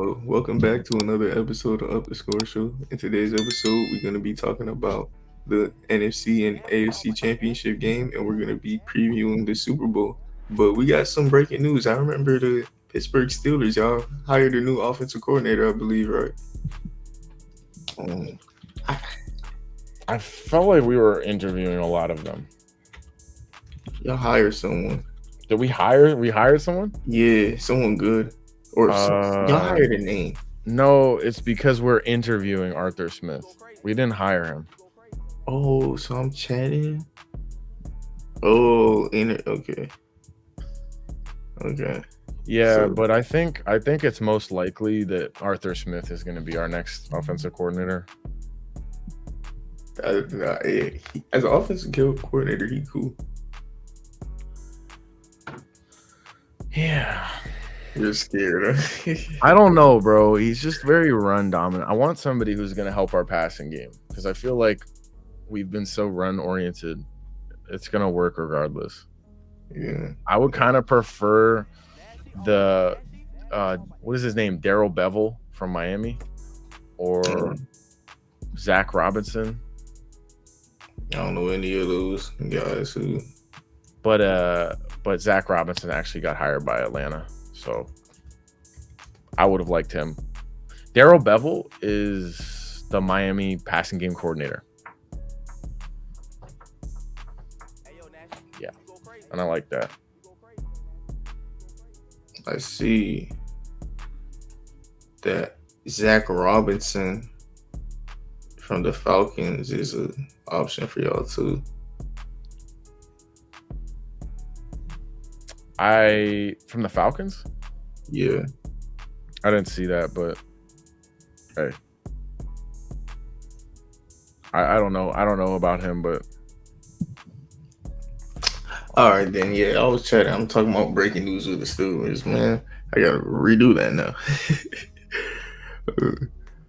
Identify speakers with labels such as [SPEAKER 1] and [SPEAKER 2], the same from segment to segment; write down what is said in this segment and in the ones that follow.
[SPEAKER 1] Well, welcome back to another episode of Up the Score Show. In today's episode, we're going to be talking about the NFC and AFC Championship game, and we're going to be previewing the Super Bowl. But we got some breaking news. I remember the Pittsburgh Steelers, y'all hired a new offensive coordinator, I believe, right?
[SPEAKER 2] Um, I, I felt like we were interviewing a lot of them.
[SPEAKER 1] Y'all hired someone.
[SPEAKER 2] Did we hire? We hired someone?
[SPEAKER 1] Yeah, someone good. Y'all hired a name.
[SPEAKER 2] No, it's because we're interviewing Arthur Smith. We didn't hire him.
[SPEAKER 1] Oh, so I'm chatting. Oh, okay. Okay.
[SPEAKER 2] Yeah,
[SPEAKER 1] So-
[SPEAKER 2] but I think it's most likely that Arthur Smith is going to be our next offensive coordinator.
[SPEAKER 1] As an offensive coordinator, he cool.
[SPEAKER 2] Yeah.
[SPEAKER 1] You're scared, huh?
[SPEAKER 2] I don't know, bro. He's just very run dominant. I want somebody who's going to help our passing game because I feel like we've been so run oriented. It's going to work regardless.
[SPEAKER 1] Yeah.
[SPEAKER 2] I would kind of prefer the what is his name? Daryl Bevel from Miami or Zach Robinson.
[SPEAKER 1] I don't know any of those guys who.
[SPEAKER 2] But Zach Robinson actually got hired by Atlanta, so I would have liked him. Daryl Bevel is the Miami passing game coordinator. Yeah, and I like that.
[SPEAKER 1] I see that Zach Robinson from the Falcons is an option for y'all too.
[SPEAKER 2] From the Falcons?
[SPEAKER 1] Yeah.
[SPEAKER 2] I didn't see that, but hey. I don't know. I don't know about him, but
[SPEAKER 1] All right, then. Yeah, I was chatting. I'm talking about breaking news with the Steelers, man. I gotta redo that now.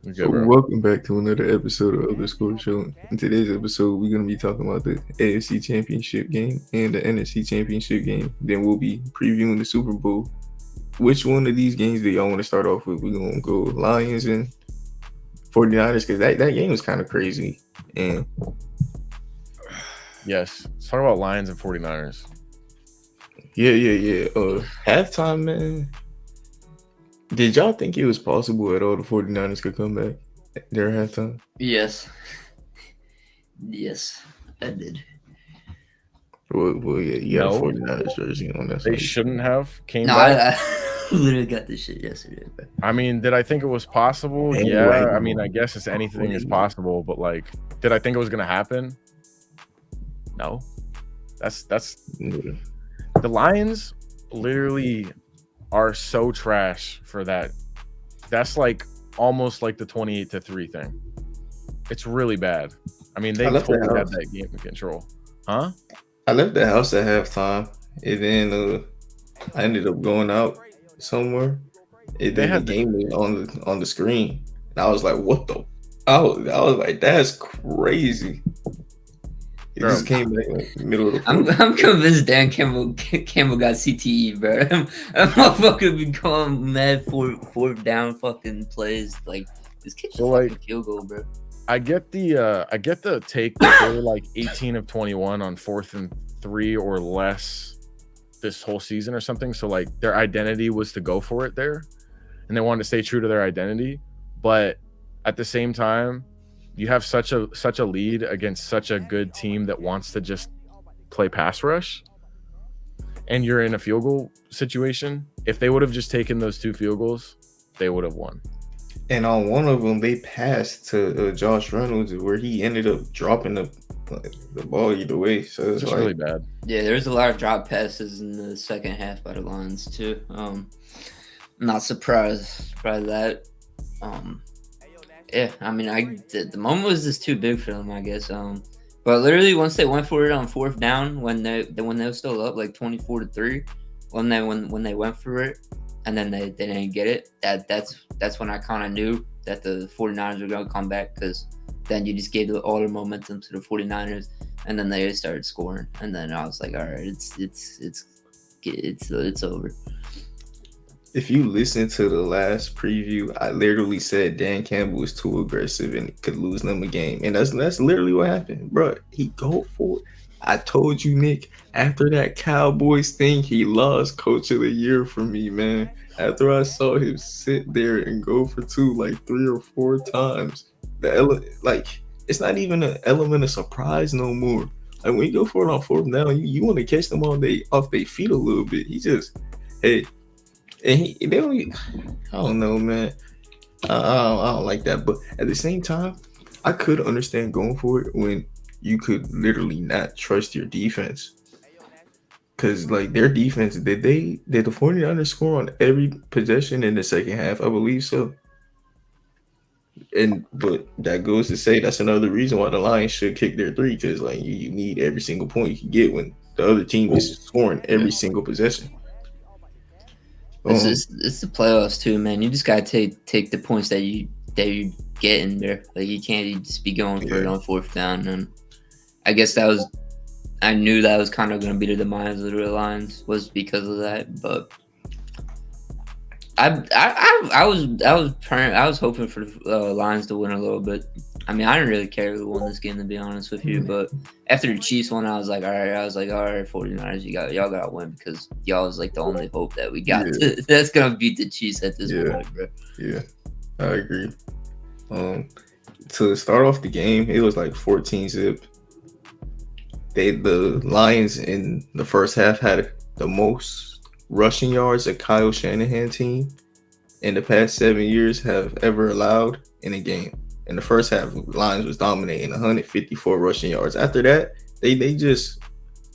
[SPEAKER 2] okay, bro.
[SPEAKER 1] Welcome back to another episode of The Score Show. In today's episode, we're going to be talking about the AFC Championship game and the NFC Championship game. Then we'll be previewing the Super Bowl. Which one of these games do y'all want to start off with? We're going to go Lions and 49ers because that game was kind of crazy. And
[SPEAKER 2] yes, let's talk about Lions and 49ers.
[SPEAKER 1] yeah. Halftime, man. Did y'all think it was possible at all the 49ers could come back during halftime?
[SPEAKER 3] Yes. Yes, I did.
[SPEAKER 1] Well, yeah, you got
[SPEAKER 2] No.
[SPEAKER 1] a 49ers jersey on that.
[SPEAKER 2] They shouldn't have came
[SPEAKER 3] No,
[SPEAKER 2] back.
[SPEAKER 3] I literally got this shit yesterday.
[SPEAKER 2] I mean, did I think it was possible?
[SPEAKER 1] Ain't
[SPEAKER 2] Yeah.
[SPEAKER 1] right.
[SPEAKER 2] I mean, I guess it's anything is possible, but like, did I think it was gonna happen? No. That's
[SPEAKER 1] Yeah.
[SPEAKER 2] the Lions literally are so trash for that. That's like almost like the 28-3 thing. It's really bad. I mean, they totally had that game in control. Huh?
[SPEAKER 1] I left the house at halftime, and then I ended up going out somewhere. And then the game was on the screen, and I was like, "What the?" I was like, "That's crazy." It just came back in the middle of the.
[SPEAKER 3] I'm convinced Dan Campbell got CTE, bro. That motherfucker be going mad fourth down fucking plays. Like this kid's
[SPEAKER 2] So,
[SPEAKER 3] fucking
[SPEAKER 2] like,
[SPEAKER 3] field goal, bro.
[SPEAKER 2] I get the take that they were like 18 of 21 on 4th and 3 or less this whole season or something. So like their identity was to go for it there, and they wanted to stay true to their identity. But at the same time, you have such a lead against such a good team that wants to just play pass rush, and you're in a field goal situation. If they would have just taken those 2 field goals, they would have won.
[SPEAKER 1] And on one of them, they passed to Josh Reynolds, where he ended up dropping the ball either way. So it's
[SPEAKER 2] Just
[SPEAKER 1] like,
[SPEAKER 2] really bad.
[SPEAKER 3] Yeah, there's a lot of drop passes in the second half by the Lions too. I'm not surprised by that. Yeah, I mean, the moment was just too big for them, I guess. But literally once they went for it on 4th down, when they were still up like 24-3, when they went for it, and then they didn't get it, that's when I kind of knew that the 49ers were going to come back, because then you just gave all the momentum to the 49ers, and then they started scoring, and then I was like, all right, it's over.
[SPEAKER 1] If you listen to the last preview, I literally said Dan Campbell was too aggressive and could lose them a game, and that's literally what happened, bro. He go for it. I told you, Nick. After that Cowboys thing, he lost Coach of the Year for me, man. After I saw him sit there and go for two like 3 or 4 times, like it's not even an element of surprise no more. Like when you go for it on fourth down, you want to catch them off their feet a little bit. He just, hey. And they don't. I don't know, man. I don't like that. But at the same time, I could understand going for it when you could literally not trust your defense. Because like their defense, did the 49ers score on every possession in the second half? I believe so. But that goes to say that's another reason why the Lions should kick their three, because like you need every single point you can get when the other team is scoring every single possession.
[SPEAKER 3] It's the playoffs too, man. You just gotta take the points that you get in there. Like you can't just be going for it on fourth down. And I guess I knew that was kind of going to be the demise of the Lions was because of that. But I was hoping for the Lions to win a little bit. I mean, I didn't really care who won this game, to be honest with you. But after the Chiefs won, I was like, all right, 49ers, y'all got to win because y'all was like the only hope that we got. That's going to beat the Chiefs at this point, bro.
[SPEAKER 1] Yeah, I agree. To start off the game, it was like 14-zip. The Lions in the first half had the most rushing yards a Kyle Shanahan team in the past 7 years have ever allowed in a game. In the first half, Lions was dominating 154 rushing yards. After that, they just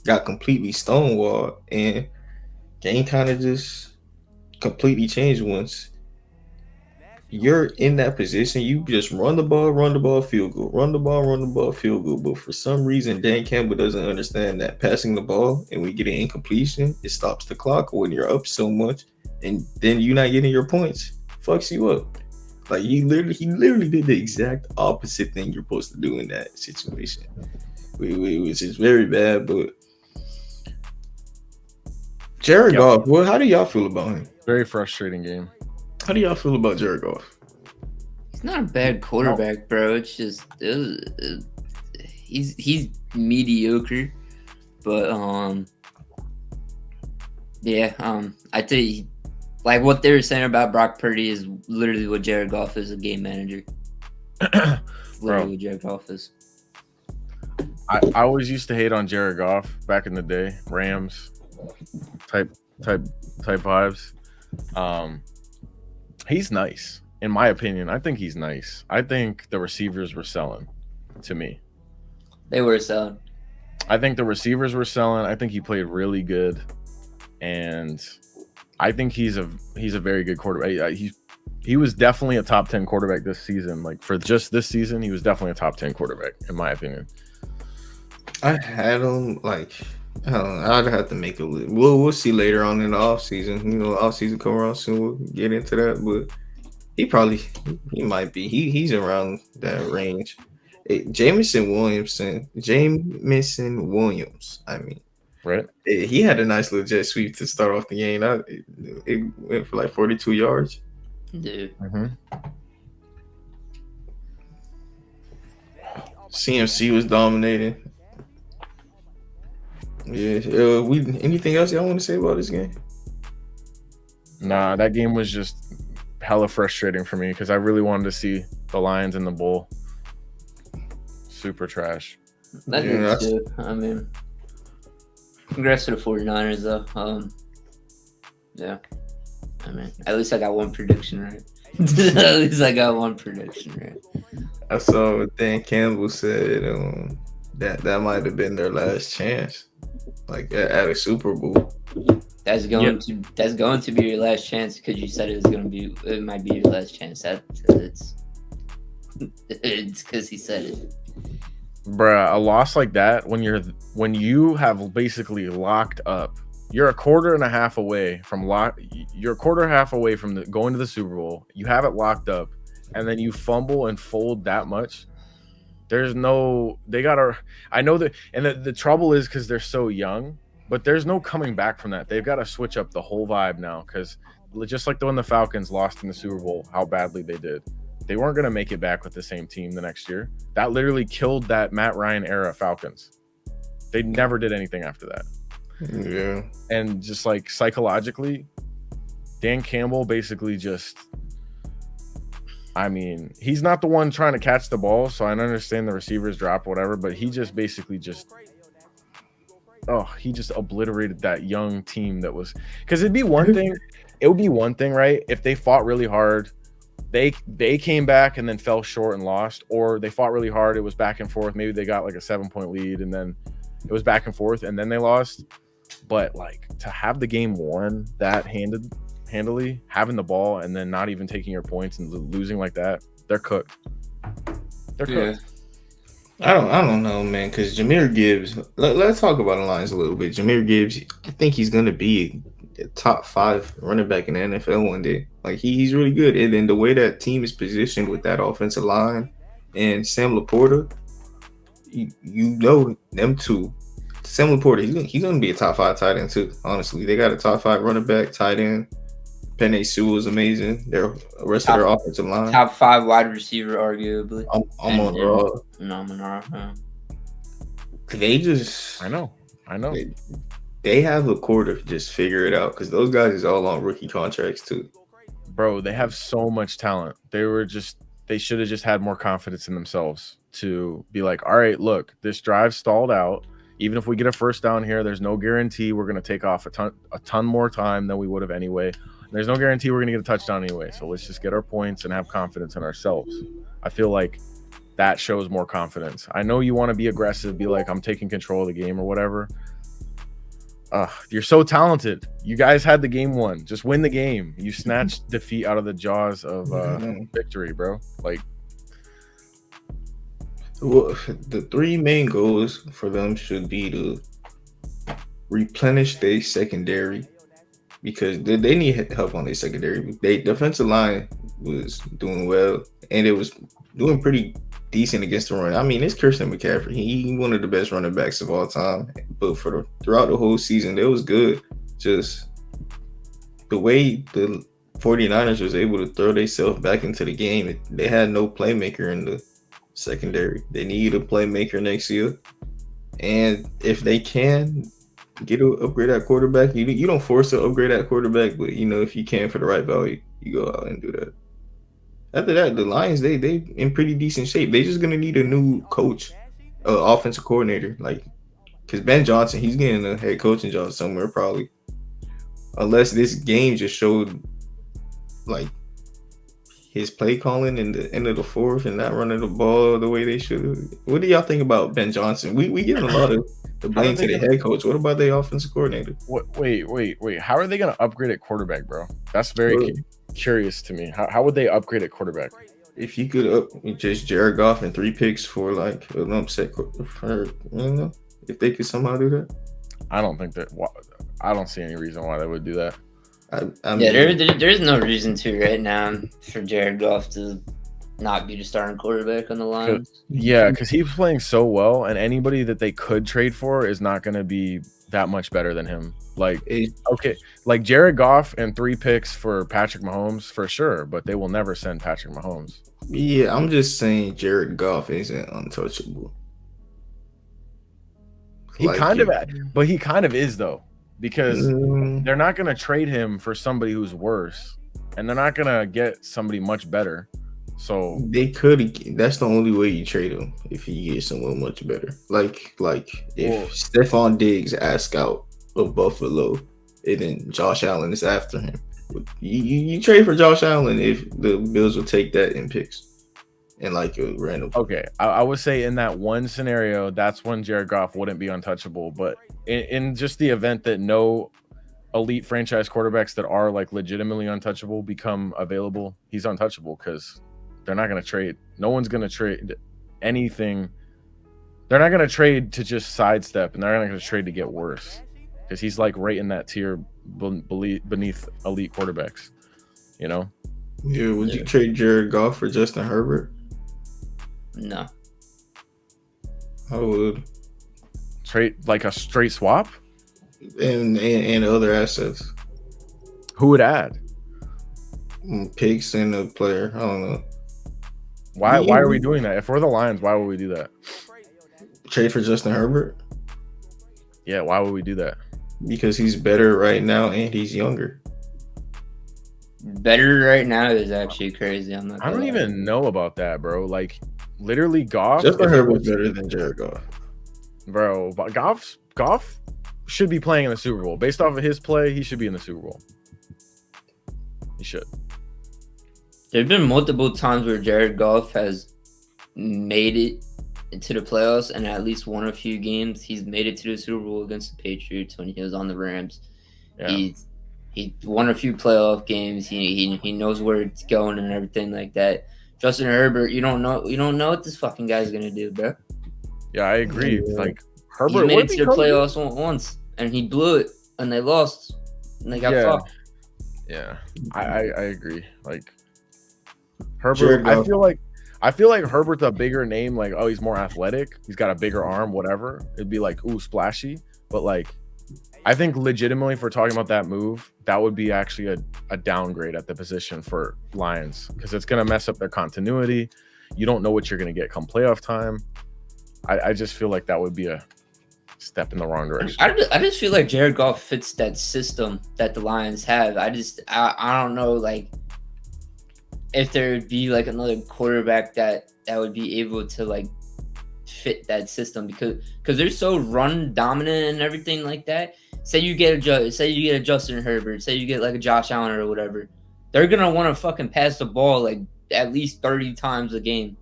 [SPEAKER 1] got completely stonewalled, and game kind of just completely changed once you're in that position. You just run the ball, field goal, run the ball, field goal. But for some reason, Dan Campbell doesn't understand that passing the ball and we get an incompletion, it stops the clock when you're up so much, and then you're not getting your points. Fucks you up. Like he literally did the exact opposite thing you're supposed to do in that situation, which is very bad. But Jared Goff, well, how do y'all feel about him?
[SPEAKER 2] Very frustrating game.
[SPEAKER 1] How do y'all feel about Jared Goff?
[SPEAKER 3] He's not a bad quarterback, bro. It's just he's mediocre, but I tell you, like what they were saying about Brock Purdy is literally what Jared Goff is, a game manager. Literally what Jared Goff is.
[SPEAKER 2] I always used to hate on Jared Goff back in the day, Rams type vibes. He's nice, in my opinion. I think he's nice. I think the receivers were selling to me.
[SPEAKER 3] They were selling.
[SPEAKER 2] I think the receivers were selling. I think he played really good, and I think he's a very good quarterback. He was definitely a top 10 quarterback this season. Like for just this season, he was definitely a top 10 quarterback, in my opinion.
[SPEAKER 1] I had him like. I don't know. I'd have to make a list. We'll see later on in the offseason. You know, offseason come around soon. We'll get into that. But he might be. He's around that range. Jameson Williams. I mean,
[SPEAKER 2] right?
[SPEAKER 1] He had a nice little jet sweep to start off the game. It went for like 42 yards.
[SPEAKER 3] Dude.
[SPEAKER 1] CMC was dominating. Yeah. Anything else y'all want to say about this game?
[SPEAKER 2] Nah, that game was just hella frustrating for me because I really wanted to see the Lions in the bowl. Super trash.
[SPEAKER 3] Too. I mean, congrats to the 49ers though. Yeah. I mean, at least I got one prediction right.
[SPEAKER 1] I saw what Dan Campbell said that might have been their last chance. Like at a Super Bowl.
[SPEAKER 3] That's going to be your last chance because you said it might be your last chance. It's because he said it.
[SPEAKER 2] Bruh, a loss like that when you have basically locked up, you're a quarter and a half away from going to the Super Bowl. You have it locked up, and then you fumble and fold that much. I know that, and the trouble is because they're so young, but there's no coming back from that. They've got to switch up the whole vibe now because just like when the Falcons lost in the Super Bowl, how badly they did. They weren't going to make it back with the same team the next year. That literally killed that Matt Ryan era Falcons. They never did anything after that.
[SPEAKER 1] Yeah.
[SPEAKER 2] And just like psychologically, Dan Campbell basically just, I mean, he's not the one trying to catch the ball, so I understand the receivers drop, whatever, but he just basically he just obliterated that young team that was, because it would be one thing, right? If they fought really hard, they came back and then fell short and lost, or they fought really hard, it was back and forth. Maybe they got like a 7-point lead and then it was back and forth and then they lost. But like to have the game won that handily, having the ball and then not even taking your points and losing like that, they're cooked. They're cooked.
[SPEAKER 1] I don't know, man, because Jahmyr Gibbs, let's talk about the Lions a little bit. Jahmyr Gibbs, I think he's going to be a top 5 running back in the NFL one day. Like, he's really good. And then the way that team is positioned with that offensive line and Sam Laporta, you know them two. Sam Laporta, he's going to be a top 5 tight end too, honestly. They got a top 5 running back, tight end. Penei Sewell is amazing. The rest of their offensive line.
[SPEAKER 3] Top 5 wide receiver, arguably.
[SPEAKER 1] I'm on Raw.
[SPEAKER 3] No, I'm on Raw.
[SPEAKER 1] They just...
[SPEAKER 2] I know.
[SPEAKER 1] They have a core to just figure it out because those guys is all on rookie contracts too.
[SPEAKER 2] Bro, they have so much talent. They should have just had more confidence in themselves to be like, all right, look, this drive stalled out. Even if we get a first down here, there's no guarantee we're going to take off a ton more time than we would have anyway. There's no guarantee we're going to get a touchdown anyway. So let's just get our points and have confidence in ourselves. I feel like that shows more confidence. I know you want to be aggressive, be like, I'm taking control of the game or whatever. You're so talented. You guys had the game won. Just win the game. You snatched defeat out of the jaws of victory, bro. Like,
[SPEAKER 1] well, the 3 main goals for them should be to replenish their secondary because they need help on their secondary. Their defensive line was doing well and it was doing pretty decent against the run. I mean, it's Christian McCaffrey. He's one of the best running backs of all time. But throughout the whole season, it was good. Just the way the 49ers was able to throw themselves back into the game. They had no playmaker in the secondary. They need a playmaker next year. And if they can upgrade that quarterback, you don't force to upgrade that quarterback, but if you can for the right value, you go out and do that. After that, the Lions, they in pretty decent shape. They just gonna need a new coach, offensive coordinator, like because Ben Johnson, he's getting a head coaching job somewhere probably, unless this game just showed like his play calling in the end of the fourth and not running the ball the way they should. What do y'all think about Ben Johnson? We give a lot of the blame to the head coach. What about the offensive coordinator?
[SPEAKER 2] Wait. How are they gonna upgrade at quarterback, bro? That's very curious to me. How would they upgrade at quarterback?
[SPEAKER 1] If you could just Jared Goff and 3 picks for like an upset, if they could somehow do that.
[SPEAKER 2] I don't see any reason why they would do that.
[SPEAKER 1] I mean,
[SPEAKER 3] there's no reason to right now for Jared Goff to not be the starting quarterback on the Lions.
[SPEAKER 2] Yeah, because he's playing so well, and anybody that they could trade for is not going to be that much better than him. Like, okay, like Jared Goff and 3 picks for Patrick Mahomes for sure, but they will never send Patrick Mahomes.
[SPEAKER 1] Yeah, I'm just saying Jared Goff isn't untouchable.
[SPEAKER 2] He kind of is though, because they're not going to trade him for somebody who's worse, and they're not going to get somebody much better. So
[SPEAKER 1] they could. That's the only way you trade him, if you get someone much better. Like if Stephon Diggs asked out of Buffalo, and then Josh Allen is after him. You trade for Josh Allen if the Bills will take that in picks and like a random.
[SPEAKER 2] Okay, I would say in that one scenario, that's when Jared Goff wouldn't be untouchable. But in just the event that no elite franchise quarterbacks that are like legitimately untouchable become available, he's untouchable because they're not going to trade. No one's going to trade anything. They're not going to trade to just sidestep, and they're not going to trade to get worse because he's like right in that tier beneath elite quarterbacks, Yeah,
[SPEAKER 1] would you trade Jared Goff for Justin Herbert?
[SPEAKER 3] No.
[SPEAKER 1] I would.
[SPEAKER 2] Trade like a straight swap?
[SPEAKER 1] And other assets.
[SPEAKER 2] Who would add?
[SPEAKER 1] Picks and a player. I don't know.
[SPEAKER 2] Why are we doing that? If we're the Lions, why would we do that?
[SPEAKER 1] Trade for Justin Herbert?
[SPEAKER 2] Yeah, why would we do that?
[SPEAKER 1] Because he's better right now and he's younger.
[SPEAKER 3] Better right now is actually crazy. I
[SPEAKER 2] don't even know about that, bro. Like, literally, Goff.
[SPEAKER 1] Justin Herbert's better than Jared Goff.
[SPEAKER 2] Bro, but Goff should be playing in the Super Bowl. Based off of his play, he should be in the Super Bowl. He should.
[SPEAKER 3] There have been multiple times where Jared Goff has made it into the playoffs, and at least won a few games. He's made it to the Super Bowl against the Patriots when he was on the Rams. Yeah. He won a few playoff games. He knows where it's going and everything like that. Justin Herbert, you don't know what this fucking guy's gonna do, bro.
[SPEAKER 2] Yeah, I agree. Like Herbert
[SPEAKER 3] made it to the playoffs once, and he blew it, and they lost, and they got fucked.
[SPEAKER 2] Yeah, I agree. Like Herbert, I feel like Herbert's a bigger name. Like, oh, he's more athletic. He's got a bigger arm. Whatever. It'd be like, ooh, splashy. But like, I think legitimately, if we're talking about that move, that would be actually a downgrade at the position for Lions because it's gonna mess up their continuity. You don't know what you're gonna get come playoff time. I just feel like that would be a step in the wrong direction.
[SPEAKER 3] I just feel like Jared Goff fits that system that the Lions have. I don't know, like, if there would be like another quarterback that would be able to like fit that system because they're so run dominant and everything like that. Say you get a Justin Herbert, say you get like a Josh Allen or whatever, they're gonna want to fucking pass the ball like at least 30 times a game.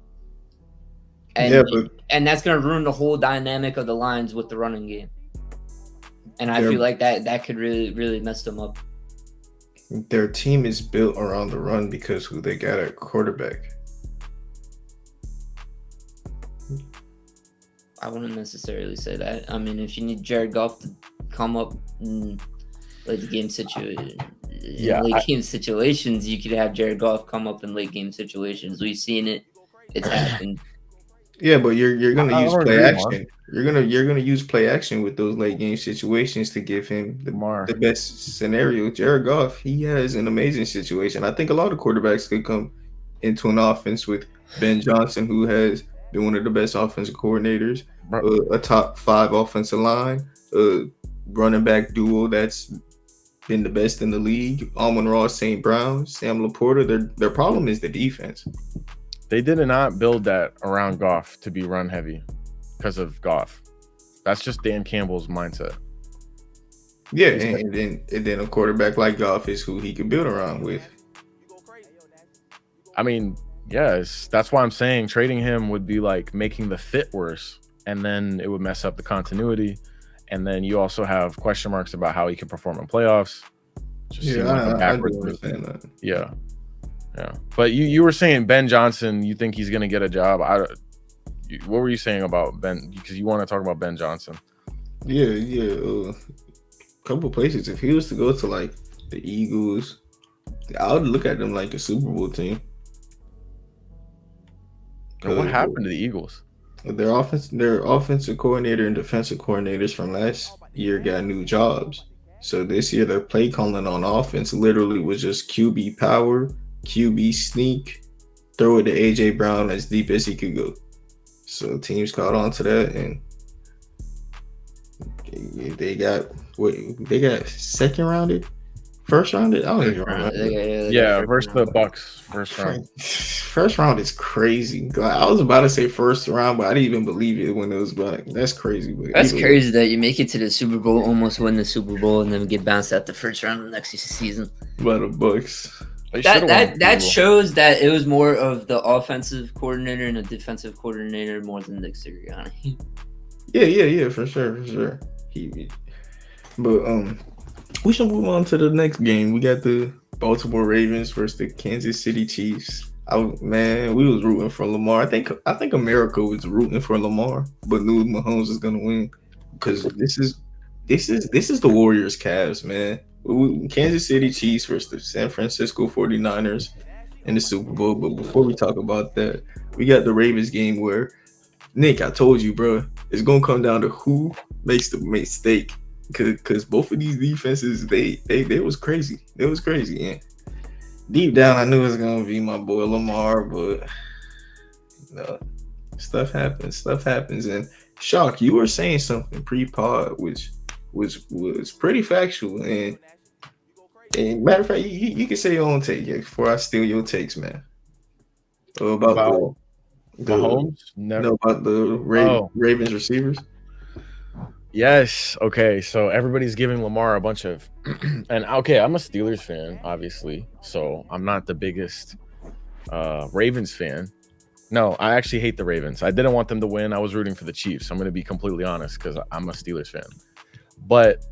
[SPEAKER 3] And that's gonna ruin the whole dynamic of the Lions with the running game. And I feel like that could really, really mess them up.
[SPEAKER 1] Their team is built around the run because who they got at quarterback.
[SPEAKER 3] I wouldn't necessarily say that. I mean, if you need Jared Goff to come up in late game situations, you could have Jared Goff come up in late game situations. We've seen it; it's happened.
[SPEAKER 1] Yeah, but you're gonna use play action. You're gonna use play action with those late game situations to give him the best scenario. Jared Goff, he has an amazing situation. I think a lot of quarterbacks could come into an offense with Ben Johnson, who has been one of the best offensive coordinators, a top 5 offensive line, running back duo that's been the best in the league. Amon-Ra St. Brown, Sam Laporta. Their problem is the defense.
[SPEAKER 2] They did not build that around Goff to be run heavy because of Goff. That's just Dan Campbell's mindset.
[SPEAKER 1] Yeah, and then a quarterback like Goff is who he can build around with.
[SPEAKER 2] I mean, yes, that's why I'm saying trading him would be like making the fit worse, and then it would mess up the continuity. And then you also have question marks about how he can perform in playoffs.
[SPEAKER 1] Just I do understand that.
[SPEAKER 2] Yeah. But you were saying Ben Johnson, you think he's going to get a job. What were you saying about Ben? Because you want to talk about Ben Johnson.
[SPEAKER 1] Yeah. Couple places. If he was to go to like the Eagles, I would look at them like a Super Bowl team.
[SPEAKER 2] What happened to the Eagles?
[SPEAKER 1] Their offensive coordinator and defensive coordinators from last year got new jobs. So this year, their play calling on offense literally was just QB power, QB sneak, throw it to AJ Brown as deep as he could go. So teams caught on to that, and they got second rounded, first rounded. I don't even remember.
[SPEAKER 2] Yeah, versus the Bucks, first round.
[SPEAKER 1] First round is crazy. I was about to say first round, but I didn't even believe it when it was back. That's crazy.
[SPEAKER 3] That's crazy that you make it to the Super Bowl, almost win the Super Bowl, and then get bounced out the first round of the next season.
[SPEAKER 1] By the Bucks.
[SPEAKER 3] That shows that it was more of the offensive coordinator and the defensive coordinator more than Nick Sirianni.
[SPEAKER 1] Yeah, for sure. But we should move on to the next game. We got the Baltimore Ravens versus the Kansas City Chiefs. We was rooting for Lamar. I think America was rooting for Lamar, but knew Mahomes was gonna win because this is the Warriors Cavs, man. Kansas City Chiefs versus the San Francisco 49ers in the Super Bowl. But before we talk about that, we got the Ravens game where, Nick, I told you, bro, it's going to come down to who makes the mistake. Because both of these defenses, they was crazy. It was crazy. deep down, I knew it was gonna be my boy Lamar, but stuff happens. Stuff happens. And Shock, you were saying something pre-pod, which was pretty factual. And matter of fact, you can say your own take before I steal your takes, man. About the
[SPEAKER 2] Mahomes?
[SPEAKER 1] about the Ravens receivers.
[SPEAKER 2] Yes. Okay. So everybody's giving Lamar a bunch of, and okay, I'm a Steelers fan, obviously. So I'm not the biggest Ravens fan. No, I actually hate the Ravens. I didn't want them to win. I was rooting for the Chiefs. I'm going to be completely honest because I'm a Steelers fan. But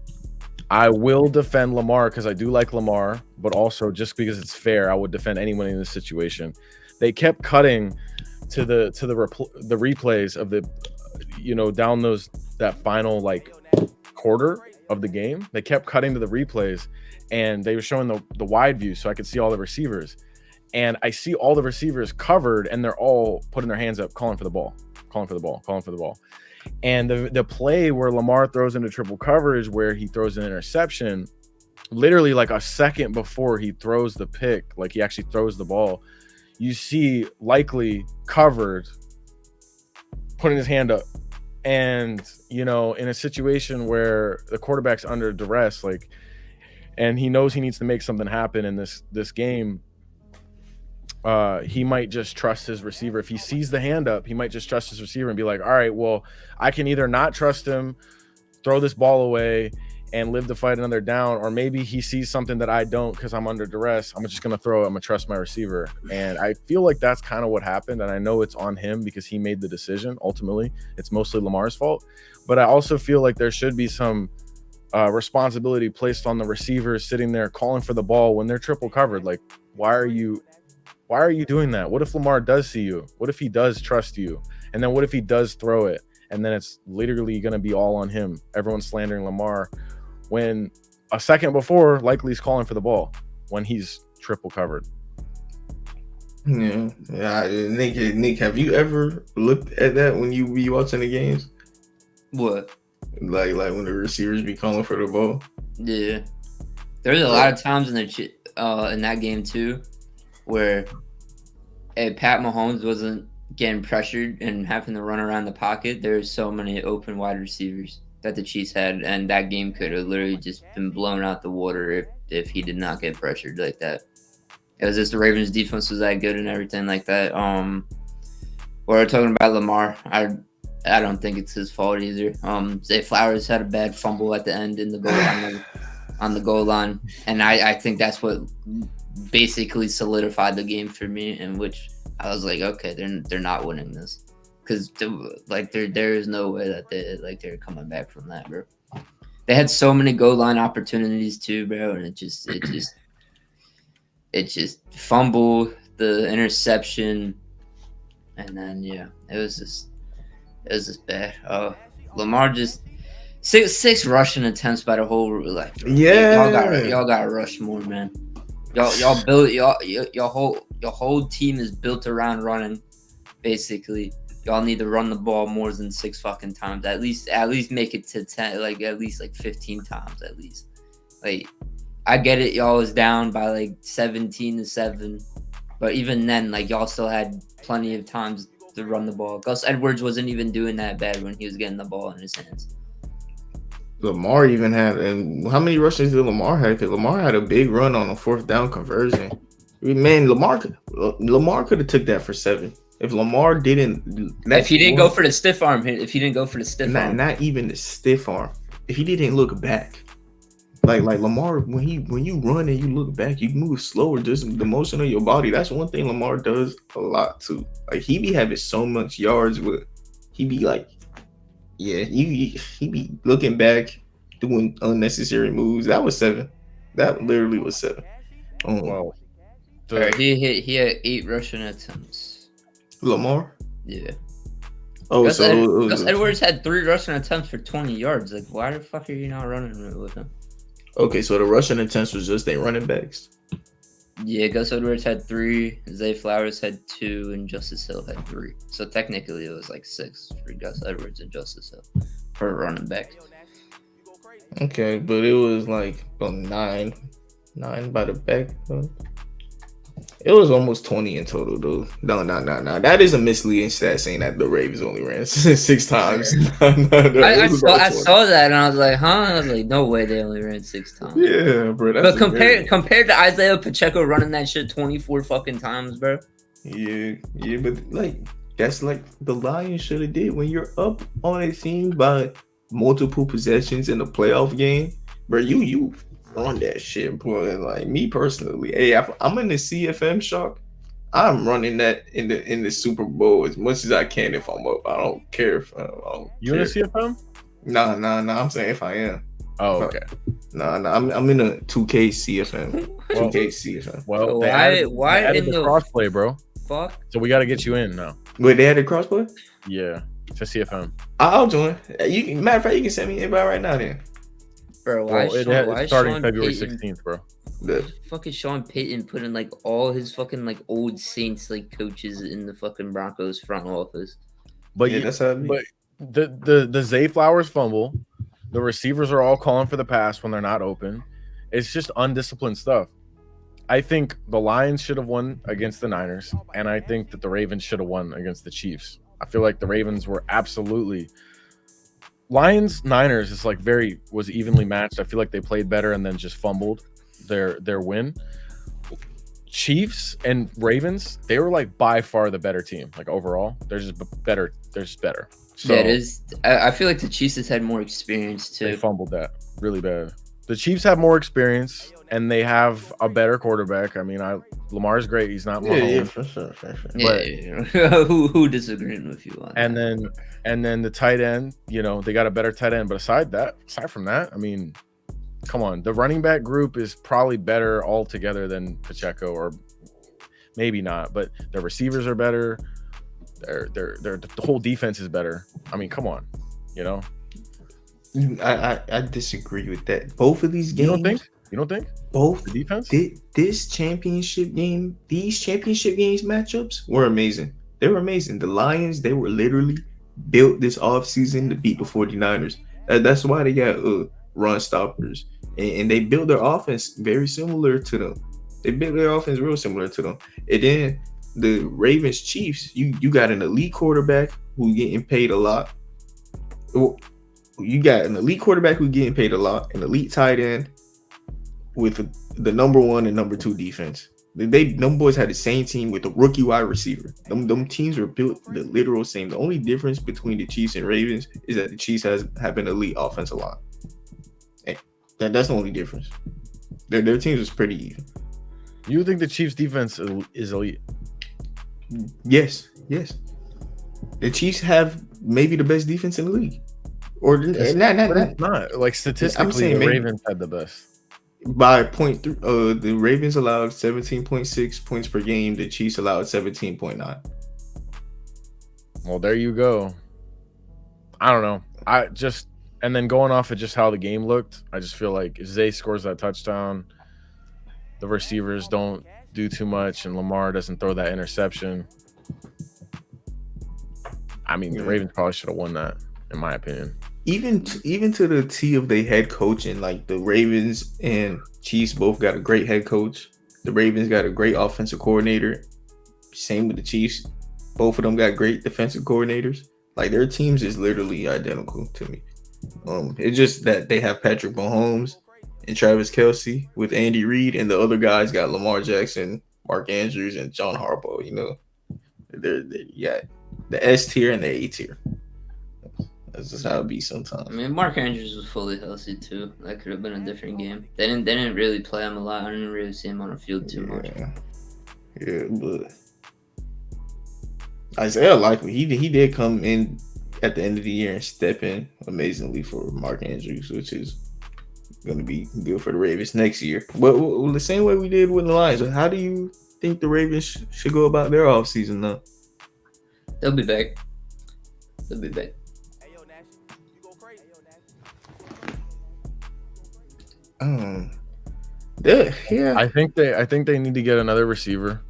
[SPEAKER 2] I will defend Lamar because I do like Lamar, but also just because it's fair, I would defend anyone in this situation. They kept cutting to the replays of the, down that final like quarter of the game. They kept cutting to the replays, and they were showing the wide view so I could see all the receivers. And I see all the receivers covered, and they're all putting their hands up, calling for the ball. And the play where Lamar throws into triple coverage, where he throws an interception, literally like a second before he throws the pick, like he actually throws the ball, you see Likely covered, putting his hand up. And, in a situation where the quarterback's under duress, and he knows he needs to make something happen in this game, he might just trust his receiver. If he sees the hand up, he might just trust his receiver and be like, all right, well, I can either not trust him, throw this ball away, and live to fight another down, or maybe he sees something that I don't because I'm under duress. I'm just going to throw it. I'm going to trust my receiver. And I feel like that's kind of what happened. And I know it's on him because he made the decision. Ultimately, it's mostly Lamar's fault. But I also feel like there should be some responsibility placed on the receivers sitting there calling for the ball when they're triple covered. Like, why are you doing that? What if Lamar does see you? What if he does trust you? And then what if he does throw it? And then it's literally going to be all on him. Everyone's slandering Lamar when a second before Likely's calling for the ball when he's triple covered.
[SPEAKER 1] Yeah. Nick, have you ever looked at that when you be watching the games?
[SPEAKER 3] What?
[SPEAKER 1] Like when the receivers be calling for the ball?
[SPEAKER 3] Yeah. There's a lot of times in that game too, where Pat Mahomes wasn't getting pressured and having to run around the pocket. There's so many open wide receivers that the Chiefs had, and that game could have literally just been blown out the water if he did not get pressured like that. It was just the Ravens defense was that good and everything like that. We're talking about Lamar. I don't think it's his fault either. Zay Flowers had a bad fumble at the end in the goal line on the goal line, and I think that's what basically solidified the game for me, in which I was like, okay, they're not winning this. Because there is no way that they're coming back from that, bro. They had so many goal line opportunities too, bro, and it just fumble, the interception, and then it was just bad. Lamar just six rushing attempts by the whole y'all got to rush more, man. Y'all build your whole team is built around running, basically. Y'all need to run the ball more than 6 fucking times. At least make it to 10, at least 15 times at least. I get it, y'all was down by 17-7, but even then, y'all still had plenty of times to run the ball. Gus Edwards wasn't even doing that bad when he was getting the ball in his hands.
[SPEAKER 1] Lamar even had, and how many rushes did Lamar have? Because Lamar had a big run on a 4th down conversion. Man, Lamar could have took that for 7. If Lamar didn't,
[SPEAKER 3] if he didn't go for the stiff arm, not
[SPEAKER 1] even the stiff arm. If he didn't look back, like Lamar, when you run and you look back, you move slower. Just the motion of your body. That's one thing Lamar does a lot too. He be having so much yards, but he be he be looking back, doing unnecessary moves. That was 7. That literally was 7.
[SPEAKER 2] Wow.
[SPEAKER 3] He had 8 rushing attempts.
[SPEAKER 1] Lamar?
[SPEAKER 3] Yeah.
[SPEAKER 1] Gus
[SPEAKER 3] Edwards had 3 rushing attempts for 20 yards. Why the fuck are you not running with him?
[SPEAKER 1] Okay, so the rushing attempts was just their running backs.
[SPEAKER 3] Yeah, Gus Edwards had 3, Zay Flowers had 2, and Justice Hill had 3. So technically it was 6 for Gus Edwards and Justice Hill for running back.
[SPEAKER 1] Okay, but it was 9 by the back. It was almost 20 in total, though. No. That is a misleading stat saying that the Ravens only ran 6 times.
[SPEAKER 3] I saw that and I was like, huh? I was like, no way they only ran 6 times.
[SPEAKER 1] Yeah, bro.
[SPEAKER 3] But compared to Isaiah Pacheco running that shit 24 fucking times, bro.
[SPEAKER 1] Yeah, but like that's like the Lions should have did when you're up on a team by multiple possessions in a playoff game, bro. You run that shit, bro. And like me personally, hey, I'm in the CFM shock. I'm running that in the Super Bowl as much as I can if I'm up. I don't care if
[SPEAKER 2] you in the CFM?
[SPEAKER 1] Nah. I'm saying if I am.
[SPEAKER 2] Oh, okay.
[SPEAKER 1] Nah. I'm in a 2K CFM. 2K CFM.
[SPEAKER 2] Well, they added the crossplay, bro.
[SPEAKER 3] Fuck.
[SPEAKER 2] So we got to get you in now.
[SPEAKER 1] Wait, they added crossplay?
[SPEAKER 2] Yeah, to CFM.
[SPEAKER 1] I'll join. Matter of fact, you can send me an invite right now, then.
[SPEAKER 3] Bro, why
[SPEAKER 2] it's starting February 16th, bro.
[SPEAKER 3] Fucking Sean Payton putting like all his fucking like old Saints like coaches in the fucking Broncos front office.
[SPEAKER 2] But yeah, that's how. But the Zay Flowers fumble, the receivers are all calling for the pass when they're not open. It's just undisciplined stuff. I think the Lions should have won against the Niners, and I think that the Ravens should have won against the Chiefs. I feel like the Ravens were absolutely Niners is like was evenly matched. I feel like they played better and then just fumbled their win. Chiefs and Ravens, they were like by far the better team. Like overall, they're just better. So,
[SPEAKER 3] yeah, it is. I feel like the Chiefs has had more experience too.
[SPEAKER 2] They fumbled that really bad. The Chiefs have more experience and they have a better quarterback. I mean, Lamar's great. He's not Mahomes.
[SPEAKER 1] Yeah, for sure.
[SPEAKER 3] But who disagreeing with you on that?
[SPEAKER 2] And then the tight end, they got a better tight end. But aside from that, I mean, come on, the running back group is probably better altogether than Pacheco, or maybe not, but the receivers are better. The whole defense is better. I mean, come on,
[SPEAKER 1] I disagree with that. Both of these games.
[SPEAKER 2] You don't think?
[SPEAKER 1] Both
[SPEAKER 2] the defense?
[SPEAKER 1] These championship games matchups were amazing. They were amazing. The Lions, they were literally built this offseason to beat the 49ers. That's why they got run stoppers. And they built their offense very similar to them. They built their offense real similar to them. And then the Ravens Chiefs, you got an elite quarterback who's getting paid a lot. You got an elite quarterback who's getting paid a lot, an elite tight end with the number 1 and number 2 defense. Them boys had the same team with a rookie wide receiver. Them teams were built the literal same. The only difference between the Chiefs and Ravens is that the Chiefs have an elite offensive line. Hey, that's the only difference. Their teams is pretty even.
[SPEAKER 2] You think the Chiefs defense is elite?
[SPEAKER 1] Yes. The Chiefs have maybe the best defense in the league. Or
[SPEAKER 2] not. Like statistically, the Ravens had the best.
[SPEAKER 1] By the Ravens allowed 17.6 points per game. The Chiefs allowed 17.9.
[SPEAKER 2] Well, there you go. I don't know. And then going off of just how the game looked, I just feel like if Zay scores that touchdown, the receivers don't do too much, and Lamar doesn't throw that interception. I mean, the Ravens probably should have won that, in my opinion.
[SPEAKER 1] Even to the T of their head coaching, like the Ravens and Chiefs both got a great head coach. The Ravens got a great offensive coordinator. Same with the Chiefs. Both of them got great defensive coordinators. Like their teams is literally identical to me. It's just that they have Patrick Mahomes and Travis Kelce with Andy Reid, and the other guys got Lamar Jackson, Mark Andrews, and John Harbaugh. They're the S tier and the A tier. That's just how it be sometimes.
[SPEAKER 3] I mean, Mark Andrews was fully healthy too. That could have been a different game. They didn't really play him a lot. I didn't really see him on the field too much.
[SPEAKER 1] Yeah, but Isaiah Likely, he did come in at the end of the year and step in amazingly for Mark Andrews, which is going to be good for the Ravens next year. But the same way we did with the Lions, how do you think the Ravens should go about their offseason now?
[SPEAKER 3] They'll be back.
[SPEAKER 1] Yeah.
[SPEAKER 2] I think they need to get another receiver,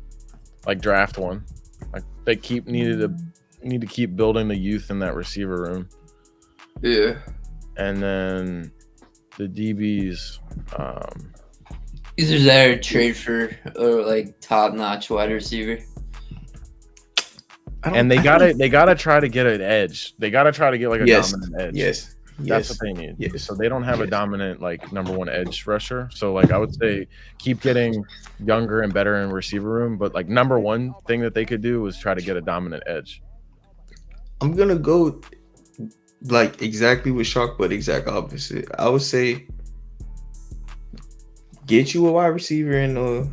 [SPEAKER 2] like draft one. Like they need to keep building the youth in that receiver room.
[SPEAKER 1] Yeah.
[SPEAKER 2] And then the DBs,
[SPEAKER 3] Is there a trade for like top notch wide receiver?
[SPEAKER 2] And they gotta try to get an edge. They gotta try to get like a dominant edge.
[SPEAKER 1] Yes.
[SPEAKER 2] That's what they need.
[SPEAKER 1] Yes.
[SPEAKER 2] So they don't have a dominant like number one edge rusher. So like I would say keep getting younger and better in receiver room. But like number one thing that they could do is try to get a dominant edge.
[SPEAKER 1] I'm gonna go like exactly with Shark, but exact opposite. I would say get you a wide receiver in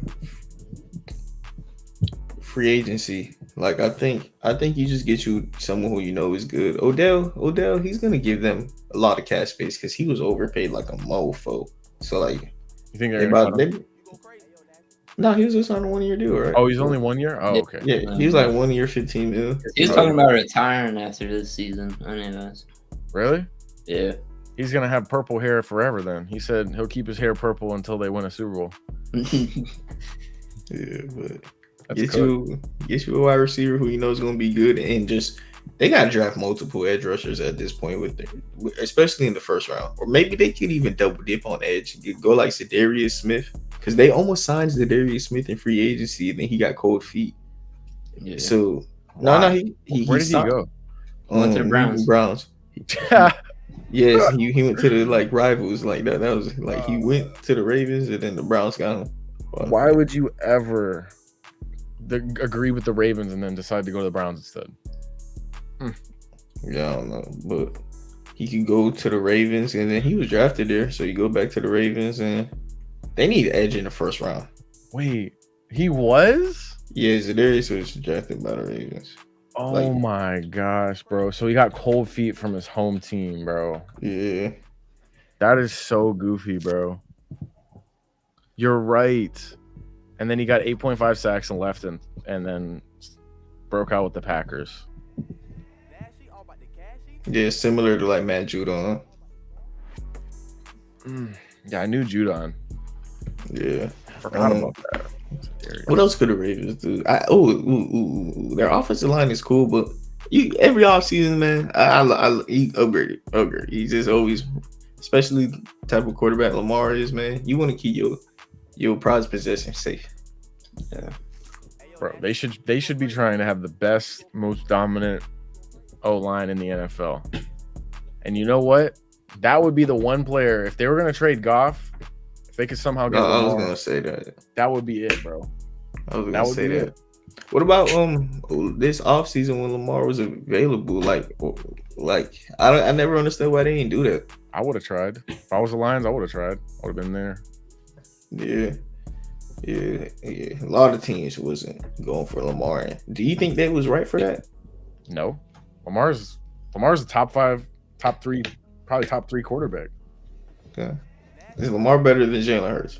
[SPEAKER 1] free agency. Like I think you just get you someone who you know is good. Odell, he's gonna give them a lot of cash space because he was overpaid like a mofo. So like,
[SPEAKER 2] you think they're gonna cut him?
[SPEAKER 1] No, he was just on a 1 year deal, right?
[SPEAKER 2] Oh, he's only 1 year. Oh, okay.
[SPEAKER 1] Yeah, he was like 1 year, 15 mil.
[SPEAKER 3] He was talking about retiring after this season. Anyways.
[SPEAKER 2] Really?
[SPEAKER 3] Yeah.
[SPEAKER 2] He's gonna have purple hair forever. Then he said he'll keep his hair purple until they win a Super Bowl.
[SPEAKER 1] Yeah, but.
[SPEAKER 2] Get
[SPEAKER 1] you a wide receiver who you know is going to be good, and just they got to draft multiple edge rushers at this point especially in the first round, or maybe they could even double dip on edge, go like Zadarius Smith, because they almost signed Zadarius Smith in free agency, and then he got cold feet.
[SPEAKER 3] Yeah.
[SPEAKER 1] So
[SPEAKER 2] where
[SPEAKER 1] did he
[SPEAKER 2] go?
[SPEAKER 3] Went to the Browns.
[SPEAKER 1] Yes, he went to the like rivals like that. That was like he went to the Ravens, and then the Browns got him.
[SPEAKER 2] Why would you ever agree with the Ravens and then decide to go to the Browns instead?
[SPEAKER 1] Yeah, I don't know, but he could go to the Ravens, and then he was drafted there, so you go back to the Ravens, and they need edge in the first round.
[SPEAKER 2] Wait, he was?
[SPEAKER 1] Yeah, Zadarius was drafted by the Ravens.
[SPEAKER 2] Oh my gosh, bro! So he got cold feet from his home team, bro.
[SPEAKER 1] Yeah,
[SPEAKER 2] that is so goofy, bro. You're right. And then he got 8.5 sacks and left and then broke out with the Packers.
[SPEAKER 1] Yeah, similar to like Matt Judon.
[SPEAKER 2] Yeah, I knew Judon.
[SPEAKER 1] Yeah,
[SPEAKER 2] I forgot about that.
[SPEAKER 1] What else could the Ravens do? Their offensive line is cool, but every offseason, man, he upgraded. He's just always, especially the type of quarterback Lamar is, man. You want to keep your prized possession safe.
[SPEAKER 3] Yeah,
[SPEAKER 2] bro, they should be trying to have the best, most dominant O-line in the NFL. And you know what? That would be the one player, if they were going to trade Goff, if they could somehow get Lamar,
[SPEAKER 1] I was going to say that.
[SPEAKER 2] That would be it, bro.
[SPEAKER 1] I was going to say that. What about this offseason when Lamar was available? Like I never understood why they didn't do that.
[SPEAKER 2] I would have tried. If I was the Lions, I would have tried. I would have been there.
[SPEAKER 1] Yeah. A lot of teams wasn't going for Lamar. Do you think that was right for that?
[SPEAKER 2] No. Lamar's a top 3, probably top 3 quarterback.
[SPEAKER 1] Okay. Is Lamar better than Jalen Hurts?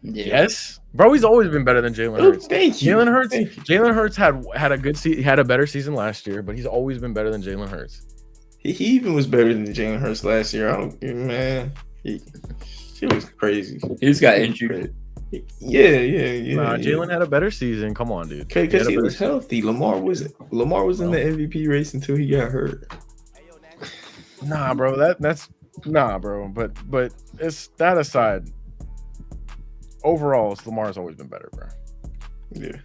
[SPEAKER 3] Yeah.
[SPEAKER 2] Yes. Bro, he's always been better than Jalen Hurts.
[SPEAKER 1] Thank you.
[SPEAKER 2] Jalen Hurts had a good season. He had a better season last year, but he's always been better than Jalen Hurts.
[SPEAKER 1] He even was better than Jalen Hurts last year. She was crazy.
[SPEAKER 3] He just got injured.
[SPEAKER 1] Yeah.
[SPEAKER 2] Nah, Jalen had a better season. Come on, dude.
[SPEAKER 1] Because he was healthy. Lamar was in the MVP race until he got hurt.
[SPEAKER 2] Nah, bro. That's nah, bro. But it's that aside. Overall, Lamar's always been better, bro.
[SPEAKER 1] Yeah.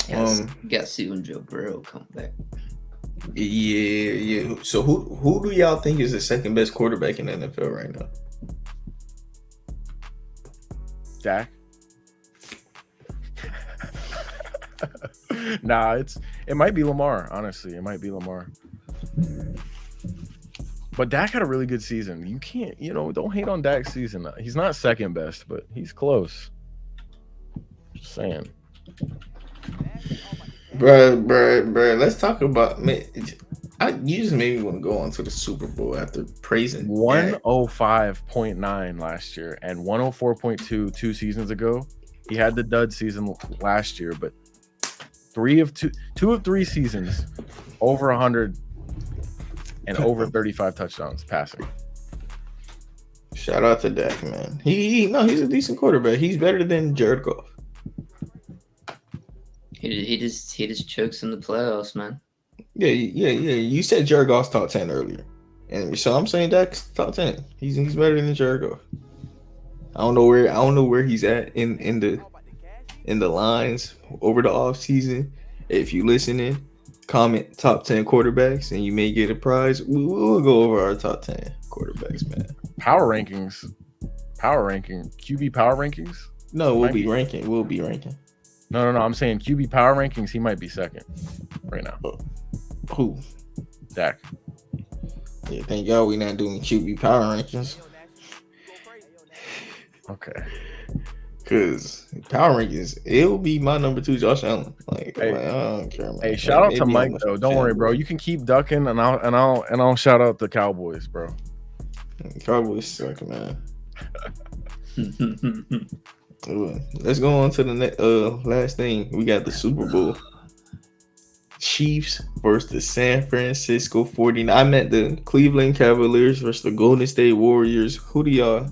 [SPEAKER 3] Got to see when Joe Burrow come back.
[SPEAKER 1] Yeah. So who do y'all think is the second best quarterback in the NFL right now?
[SPEAKER 2] Dak. Nah, it might be Lamar. Honestly, it might be Lamar. But Dak had a really good season. You can't, don't hate on Dak's season. He's not second best, but he's close. Just saying.
[SPEAKER 1] Bruh, let's talk about, man. You just made me want to go on to the Super Bowl after praising
[SPEAKER 2] 105.9 last year and 104.2 2 seasons ago. He had the dud season last year, but 2 of 3 seasons over 100 and over 35 touchdowns passing.
[SPEAKER 1] Shout out to Dak, man. He's a decent quarterback. He's better than Jared Goff.
[SPEAKER 3] He just chokes in the playoffs, man.
[SPEAKER 1] Yeah. You said Jared Goff's top 10 earlier, and so I'm saying Dak's top 10. He's better than Jared Goff. I don't know where he's at in the lines over the off season. If you listening, comment top 10 quarterbacks and you may get a prize. We'll go over our top 10 quarterbacks, man.
[SPEAKER 2] Power ranking, QB power rankings.
[SPEAKER 1] No, we'll be ranking.
[SPEAKER 2] No. I'm saying QB power rankings. He might be second right now.
[SPEAKER 1] Who?
[SPEAKER 2] Dak.
[SPEAKER 1] Yeah, thank God we not doing QB power rankings.
[SPEAKER 2] Okay.
[SPEAKER 1] Cause power rankings, it'll be my number 2, Josh Allen. Like,
[SPEAKER 2] Hey,
[SPEAKER 1] I don't care, man.
[SPEAKER 2] Hey, shout out to
[SPEAKER 1] Maybe
[SPEAKER 2] Mike
[SPEAKER 1] I'm a
[SPEAKER 2] though. Don't
[SPEAKER 1] fan.
[SPEAKER 2] worry, bro. You can keep ducking, and I'll shout out the Cowboys, bro.
[SPEAKER 1] Cowboys suck, man. Let's go on to the last thing. We got the Super Bowl. Chiefs versus the San Francisco 49ers. I meant the Cleveland Cavaliers versus the Golden State Warriors. Who do y'all,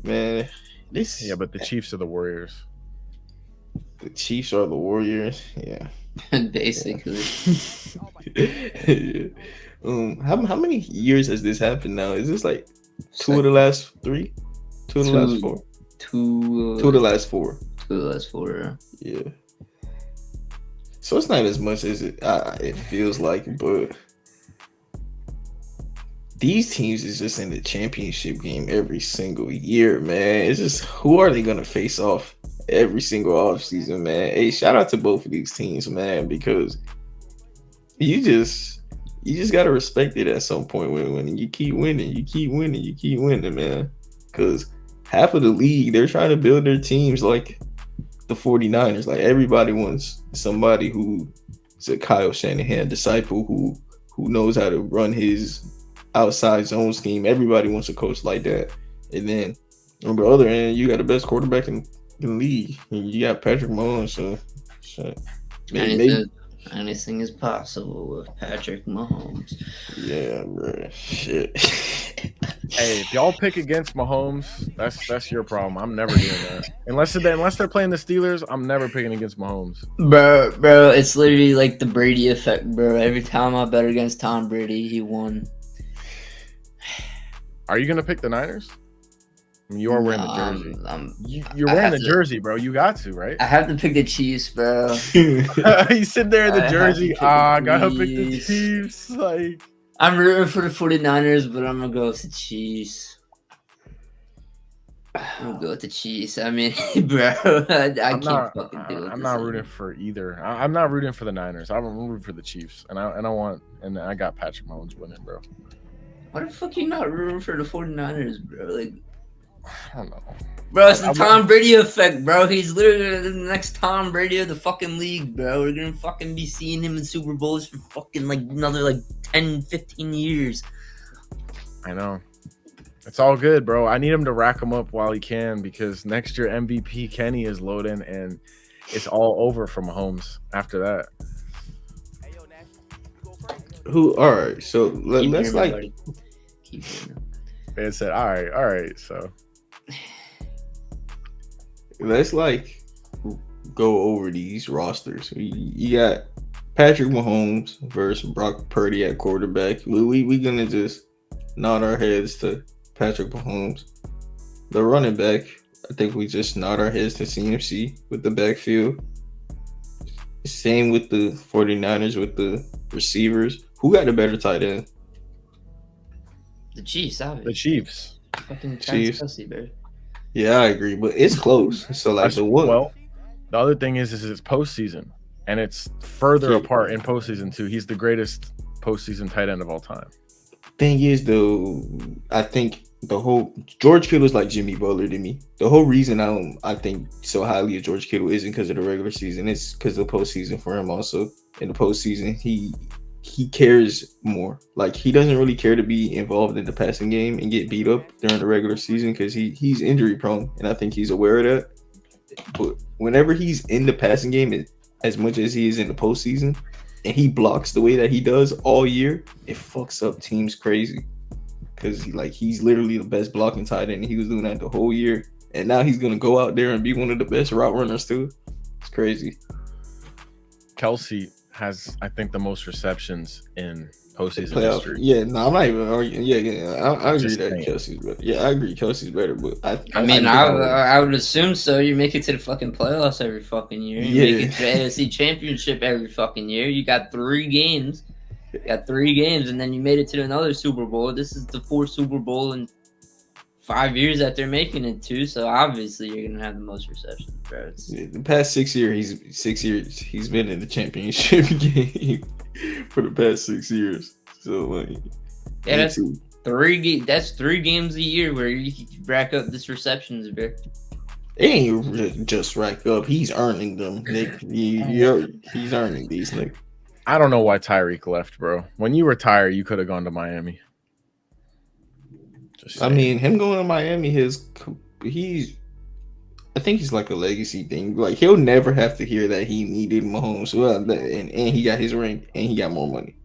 [SPEAKER 1] man?
[SPEAKER 2] Yeah, but the Chiefs are the Warriors.
[SPEAKER 1] The Chiefs are the Warriors. Yeah.
[SPEAKER 3] Basically.
[SPEAKER 1] Yeah. How many years has this happened now? Is this like 2 of the last 3? 2 of the last 4?
[SPEAKER 3] 2
[SPEAKER 1] of the last 4.
[SPEAKER 3] 2 of the last 4.
[SPEAKER 1] Yeah. So it's not as much as it feels like, but these teams is just in the championship game every single year, man. It's just, who are they gonna face off every single offseason, man? Hey, shout out to both of these teams, man, because you just gotta respect it at some point when you keep winning, man. Because half of the league, they're trying to build their teams like the 49ers. Like, everybody wants somebody who is a Kyle Shanahan disciple who knows how to run his outside zone scheme. Everybody wants a coach like that. And then on the other end, you got the best quarterback in the league. And you got Patrick Mahomes. So shit. Maybe.
[SPEAKER 3] Anything is possible with Patrick Mahomes.
[SPEAKER 1] Yeah, bro. Shit.
[SPEAKER 2] Hey, if y'all pick against Mahomes, that's your problem. I'm never doing that. Unless they're playing the Steelers, I'm never picking against Mahomes.
[SPEAKER 3] Bro, it's literally like the Brady effect, bro. Every time I bet against Tom Brady, he won.
[SPEAKER 2] Are you gonna pick the Niners? I mean, you are wearing the jersey. You're
[SPEAKER 3] I
[SPEAKER 2] wearing
[SPEAKER 3] have
[SPEAKER 2] the
[SPEAKER 3] to-
[SPEAKER 2] jersey, bro. You got to, right?
[SPEAKER 3] I have to pick the Chiefs, bro.
[SPEAKER 2] You sit there in the
[SPEAKER 3] I have to
[SPEAKER 2] jersey.
[SPEAKER 3] pick the
[SPEAKER 2] I gotta pick the
[SPEAKER 3] Chiefs.
[SPEAKER 2] Chiefs. Like,
[SPEAKER 3] I'm rooting for the 49ers, but I'm gonna go with the Chiefs. I'm gonna go with the Chiefs. I mean, bro, I can't fucking do it.
[SPEAKER 2] I'm not rooting for either. I'm not rooting for the Niners. I'm rooting for the Chiefs, and I got Patrick Mahomes winning, bro.
[SPEAKER 3] Why the fuck you not rooting for the 49ers, bro? Like,
[SPEAKER 2] I don't know.
[SPEAKER 3] bro, it's the Tom Brady effect, bro. He's literally the next Tom Brady of the fucking league, bro. We're gonna fucking be seeing him in Super Bowls for fucking like another 10, 15 years.
[SPEAKER 2] I know. It's all good, bro. I need him to rack them up while he can, because next year MVP Kenny is loading, and it's all over for Mahomes after that.
[SPEAKER 1] Who? All right. So let's
[SPEAKER 3] Keep
[SPEAKER 1] like.
[SPEAKER 3] hearing me, keep hearing me.
[SPEAKER 2] Man said, all right. So
[SPEAKER 1] Let's like go over these rosters. You got Patrick Mahomes versus Brock Purdy at quarterback. We gonna just nod our heads to Patrick Mahomes. The running back, I think we just nod our heads to CMC with the backfield. Same with the 49ers with the receivers. Who got the better tight end?
[SPEAKER 3] The Chiefs, obviously.
[SPEAKER 2] the Chiefs.
[SPEAKER 3] Fucking
[SPEAKER 1] Chiefs.
[SPEAKER 3] Travis Kelce, bro.
[SPEAKER 1] Yeah, I agree, but it's close. So like the one.
[SPEAKER 2] Well, the other thing is it's postseason, and it's further apart in postseason too. He's the greatest postseason tight end of all time.
[SPEAKER 1] Thing is, though, I think the whole George Kittle is like Jimmy Butler to me. The whole reason I think so highly of George Kittle isn't because of the regular season. It's because of the postseason for him. Also, in the postseason, he cares more. Like, he doesn't really care to be involved in the passing game and get beat up during the regular season because he's injury prone, and I think he's aware of that. But whenever he's in the passing game, as much as he is in the postseason, and he blocks the way that he does all year, it fucks up teams crazy. Because he's literally the best blocking tight end, and he was doing that the whole year. And now he's gonna go out there and be one of the best route runners too. It's crazy.
[SPEAKER 2] Kelce has, I think, the most receptions in postseason
[SPEAKER 1] playoff.
[SPEAKER 2] history.
[SPEAKER 1] Yeah, no, I'm not even arguing. I agree
[SPEAKER 2] Just
[SPEAKER 1] that
[SPEAKER 2] saying.
[SPEAKER 1] Kelsey's better. Yeah, I agree Kelsey's better, but
[SPEAKER 3] I mean, I would assume so. You make it to the fucking playoffs every fucking year. You make it to the AFC Championship every fucking year. You got 3 games. And then you made it to another Super Bowl. This is the 4th Super Bowl in 5 years that they're making it to. So obviously, you're gonna have the most receptions, bro.
[SPEAKER 1] The past 6 years, he's been in the championship game for the past 6 years. So like,
[SPEAKER 3] yeah, that's 3 games a year where you rack up this receptions, bro.
[SPEAKER 1] It ain't just rack up. He's earning them, Nick. He's earning these, Nick.
[SPEAKER 2] I don't know why Tyreek left, bro. When you retire, you could have gone to Miami.
[SPEAKER 1] I mean, him going to Miami, I think he's like a legacy thing. Like, he'll never have to hear that he needed Mahomes. Well, and he got his ring and he got more money.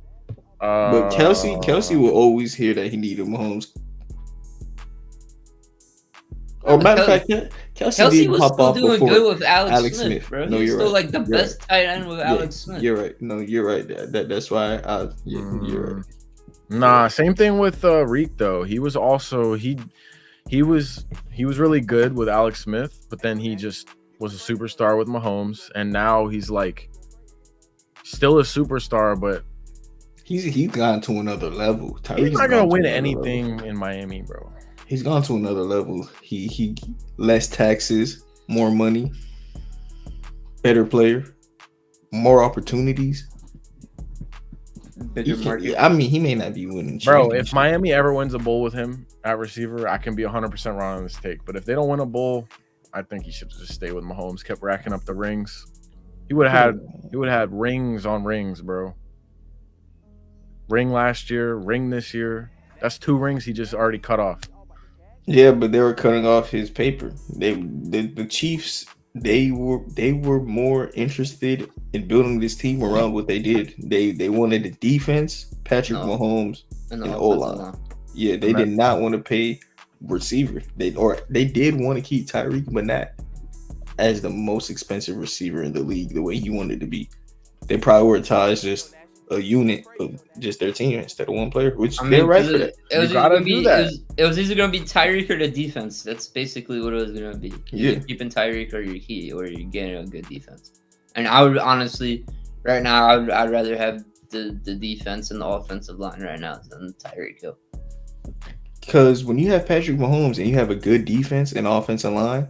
[SPEAKER 1] But Kelsey will always hear that he needed Mahomes. Or matter of fact, Kelsey
[SPEAKER 3] was
[SPEAKER 1] pop
[SPEAKER 3] still
[SPEAKER 1] off
[SPEAKER 3] doing
[SPEAKER 1] before
[SPEAKER 3] good with Alex
[SPEAKER 1] Smith,
[SPEAKER 3] bro.
[SPEAKER 1] No,
[SPEAKER 3] He's
[SPEAKER 1] you're
[SPEAKER 3] still
[SPEAKER 1] right.
[SPEAKER 3] like the best tight end with Alex Smith.
[SPEAKER 1] You're right. No, you're right. That's why. You're right.
[SPEAKER 2] Nah, same thing with Reek though. He was also he was really good with Alex Smith, but then he just was a superstar with Mahomes, and now he's like still a superstar, but
[SPEAKER 1] he's gone to another level.
[SPEAKER 2] He's not gonna win anything in Miami, bro.
[SPEAKER 1] He's gone to another level. He less taxes, more money, better player, more opportunities.
[SPEAKER 3] Bigger market.
[SPEAKER 1] I mean, he may not be winning.
[SPEAKER 2] Bro, if Miami ever wins a bowl with him at receiver, I can be 100% wrong on this take. But if they don't win a bowl, I think he should just stay with Mahomes. Kept racking up the rings. He would have had rings on rings, bro. Ring last year, ring this year. That's 2 rings he just already cut off.
[SPEAKER 1] Yeah, but they were cutting off his paper. The Chiefs, they were more interested in building this team around what they did. They wanted the defense, Patrick Mahomes, and O-line. Yeah, they did not want to pay receiver. They did want to keep Tyreek, but not as the most expensive receiver in the league the way he wanted to be. They prioritized just a unit of just their team instead of one player, which they're right for that.
[SPEAKER 3] It was either going to be Tyreek or the defense. That's basically what it was going to be. You're keeping Tyreek or you're getting a good defense. And I would honestly, right now, I'd rather have the defense and the offensive line right now than Tyreek Hill.
[SPEAKER 1] Because when you have Patrick Mahomes and you have a good defense and offensive line,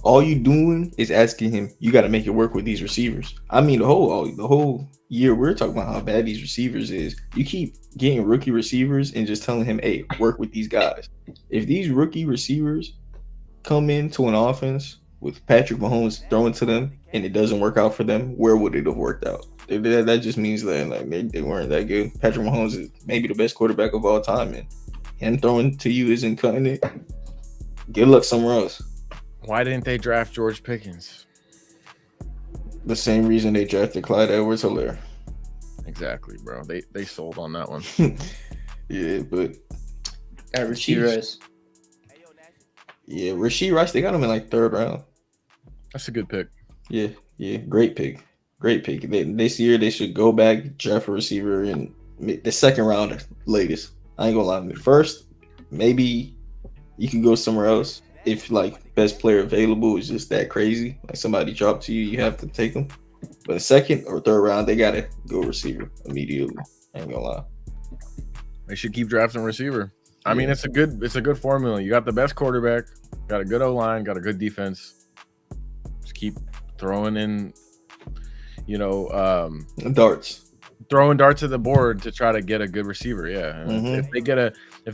[SPEAKER 1] all you doing is asking him, you got to make it work with these receivers. I mean, the whole year we're talking about how bad these receivers is. You keep getting rookie receivers and just telling him, hey, work with these guys. If these rookie receivers come into an offense with Patrick Mahomes throwing to them and it doesn't work out for them, where would it have worked out? That just means that like they weren't that good. Patrick Mahomes is maybe the best quarterback of all time, and him throwing to you isn't cutting it. Good luck somewhere else.
[SPEAKER 2] Why didn't they draft George Pickens?
[SPEAKER 1] The same reason they drafted Clyde Edwards-Helaire.
[SPEAKER 2] Exactly, bro. They sold on that one.
[SPEAKER 1] Yeah, but
[SPEAKER 3] Rashee Rice.
[SPEAKER 1] Yeah, Rashee Rice, they got him in like 3rd round.
[SPEAKER 2] That's a good pick.
[SPEAKER 1] Yeah, great pick. This year they should go back, draft a receiver in the 2nd round latest. I ain't gonna lie. First, maybe you can go somewhere else. If like best player available is just that crazy, like somebody dropped to you, you have to take them. But 2nd or 3rd round, they gotta go receiver immediately. I ain't gonna lie.
[SPEAKER 2] They should keep drafting receiver. I mean, it's a good formula. You got the best quarterback, got a good O-line, got a good defense. Just keep throwing in,
[SPEAKER 1] darts.
[SPEAKER 2] Throwing darts at the board to try to get a good receiver. Yeah. If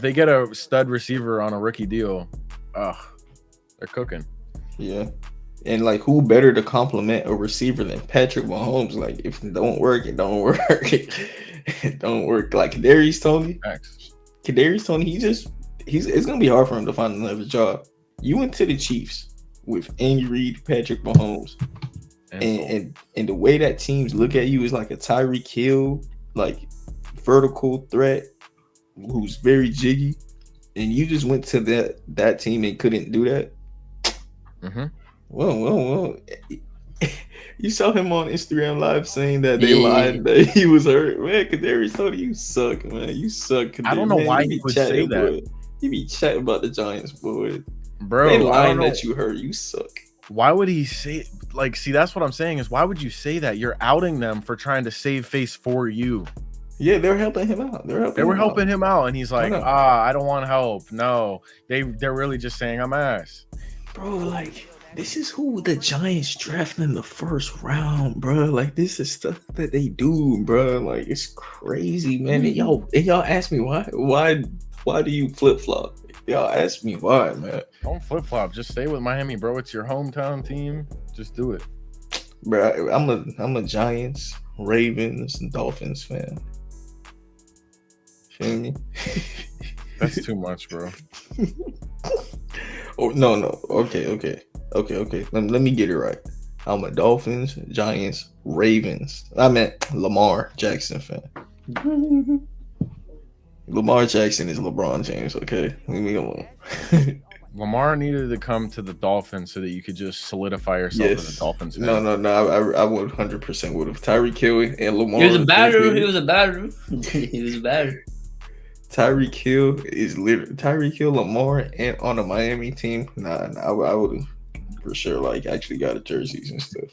[SPEAKER 2] they get a stud receiver on a rookie deal, they're cooking.
[SPEAKER 1] Yeah. And like, who better to complement a receiver than Patrick Mahomes? Like, if it don't work, it don't work. It don't work. Like Kadarius Toney, it's gonna be hard for him to find another job. You went to the Chiefs with Andy Reid, Patrick Mahomes, and the way that teams look at you is like a Tyreek Hill, like vertical threat who's very jiggy, and you just went to that team and couldn't do that.
[SPEAKER 2] Mm-hmm.
[SPEAKER 1] Well, You saw him on Instagram Live saying that they
[SPEAKER 3] Yeah.
[SPEAKER 1] lied that he was hurt. Man, Kadarius Toney, you suck, man. You suck, Kadarius.
[SPEAKER 2] I don't know
[SPEAKER 1] Man,
[SPEAKER 2] why
[SPEAKER 1] you
[SPEAKER 2] he
[SPEAKER 1] be
[SPEAKER 2] would
[SPEAKER 1] chatting,
[SPEAKER 2] say that,
[SPEAKER 1] boy. You be chatting about the Giants, boy. They
[SPEAKER 2] bro. I don't
[SPEAKER 1] lying
[SPEAKER 2] know.
[SPEAKER 1] that you hurt. You suck.
[SPEAKER 2] Why would he say, like, see, that's what I'm saying is why would you say that? You're outing them for trying to save face for you.
[SPEAKER 1] Yeah, they're helping him out.
[SPEAKER 2] They were helping him out, and he's like,
[SPEAKER 1] know.
[SPEAKER 2] I don't want help. No, they're really just saying I'm ass.
[SPEAKER 1] Bro, like, this is who the Giants drafting in the first round, bro. Like, this is stuff that they do, bro. Like, it's crazy, man. And y'all ask me why do you flip flop? Y'all ask me why, man.
[SPEAKER 2] Don't flip flop. Just stay with Miami, bro. It's your hometown team. Just do it,
[SPEAKER 1] Bro, I'm a Giants, Ravens, and Dolphins fan. Feel me?
[SPEAKER 2] That's too much, bro.
[SPEAKER 1] Oh no. Okay. Let me get it right. I'm a Dolphins, Giants, Ravens. I meant Lamar Jackson fan. Lamar Jackson is LeBron James. Okay, leave me alone.
[SPEAKER 2] Lamar needed to come to the Dolphins so that you could just solidify yourself as a Dolphins fan.
[SPEAKER 1] No. I would 100% would have. Tyreek Hill and Lamar.
[SPEAKER 3] He was a batter. He was a batter.
[SPEAKER 1] Tyreek Hill is literally Tyreek Hill, Lamar, and on a Miami team. Nah, I would have for sure like actually got a jerseys and stuff.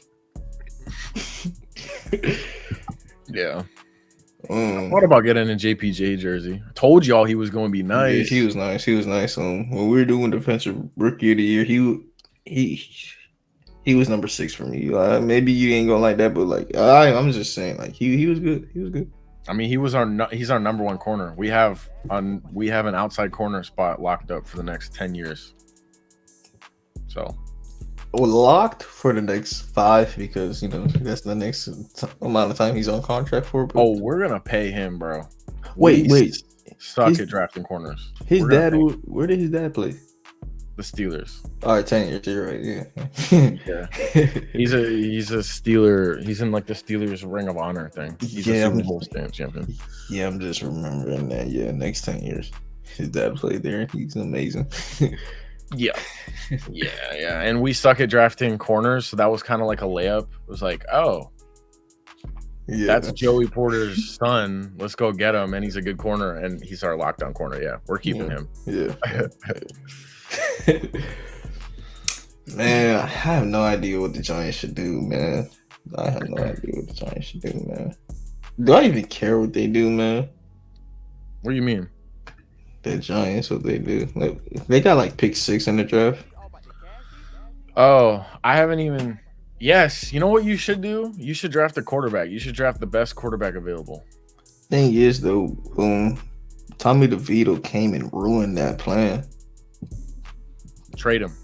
[SPEAKER 2] Yeah. What about getting a JPJ jersey? I told y'all he was going to be nice.
[SPEAKER 1] Yeah, he was nice. When we were doing defensive rookie of the year, he was number 6 for me. Maybe you ain't gonna like that, but like I'm just saying, like he was good. He was good.
[SPEAKER 2] I mean, he's our number 1 corner. We have an outside corner spot locked up for the next 10 years. So.
[SPEAKER 1] Locked for the next 5 because that's the next amount of time he's on contract for. But...
[SPEAKER 2] Oh, we're gonna pay him, bro.
[SPEAKER 1] Wait.
[SPEAKER 2] Suck at drafting corners.
[SPEAKER 1] His dad. Where did his dad play?
[SPEAKER 2] The Steelers.
[SPEAKER 1] All right, 10 years. You're right.
[SPEAKER 2] Yeah. He's a Steeler. He's in like the Steelers Ring of Honor thing. He's a Super Bowl champion.
[SPEAKER 1] Yeah, I'm just remembering that. Yeah, next 10 years, his dad played there. He's amazing.
[SPEAKER 2] Yeah. And we suck at drafting corners, so that was kind of like a layup. It was like, oh, yeah, that's Joey Porter's son. Let's go get him, and he's a good corner, and he's our lockdown corner. Yeah, we're keeping him.
[SPEAKER 1] Yeah. Man, I have no idea what the Giants should do, man. I have no idea what the Giants should do, man. Do I even care what they do, man?
[SPEAKER 2] What do you mean?
[SPEAKER 1] The Giants, what they do? Like, they got like pick 6 in the draft.
[SPEAKER 2] Oh, I haven't even. Yes, you know what you should do? You should draft a quarterback. You should draft the best quarterback available.
[SPEAKER 1] Thing is, though, Tommy DeVito came and ruined that plan.
[SPEAKER 2] Trade him.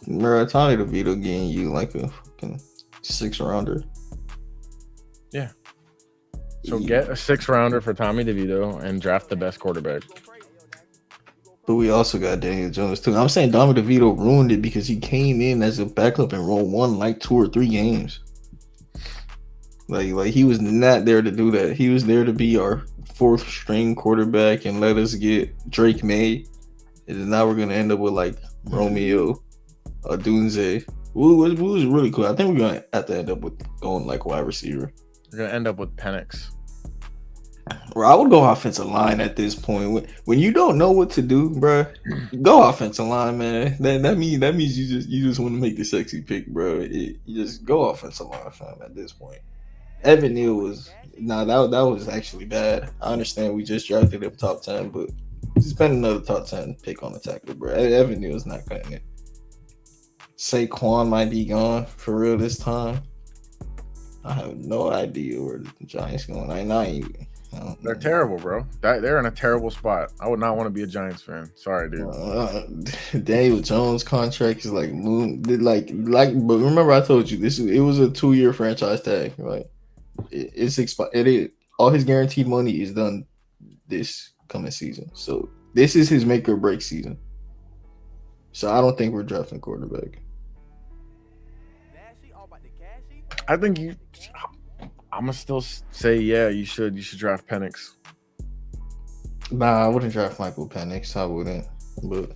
[SPEAKER 1] Bro, Tommy DeVito getting you like a fucking 6-rounder.
[SPEAKER 2] Yeah. So get a 6-rounder for Tommy DeVito and draft the best quarterback.
[SPEAKER 1] But we also got Daniel Jones too. I'm saying Tommy DeVito ruined it because he came in as a backup and won like 2 or 3 games. Like he was not there to do that. He was there to be our 4th string quarterback and let us get Drake May. And now we're gonna end up with like Romeo Odunze. Who was really cool. I think we're gonna have to end up with going like wide receiver.
[SPEAKER 2] We're gonna end up with Penix.
[SPEAKER 1] Bro, I would go offensive line at this point. When you don't know what to do, bro, go offensive line, man. That means you just want to make the sexy pick, bro. You just go offensive line, fam. At this point, Evan Neal was that was actually bad. I understand we just drafted him top 10, but spend another top 10 pick on the tackle, bro. Evan Neal is not cutting it. Saquon might be gone for real this time. I have no idea where the Giants going.
[SPEAKER 2] They're terrible, bro. They're in a terrible spot. I would not want to be a Giants fan. Sorry, dude.
[SPEAKER 1] Daniel Jones contract is like moon. Like, but remember I told you it was a 2-year franchise tag. Like it's expired. It is all his guaranteed money is done this coming season. So this is his make or break season. So I don't think we're drafting quarterback.
[SPEAKER 2] I think I'm gonna still say you should draft Penix.
[SPEAKER 1] Nah, I wouldn't draft Michael Penix. I wouldn't, but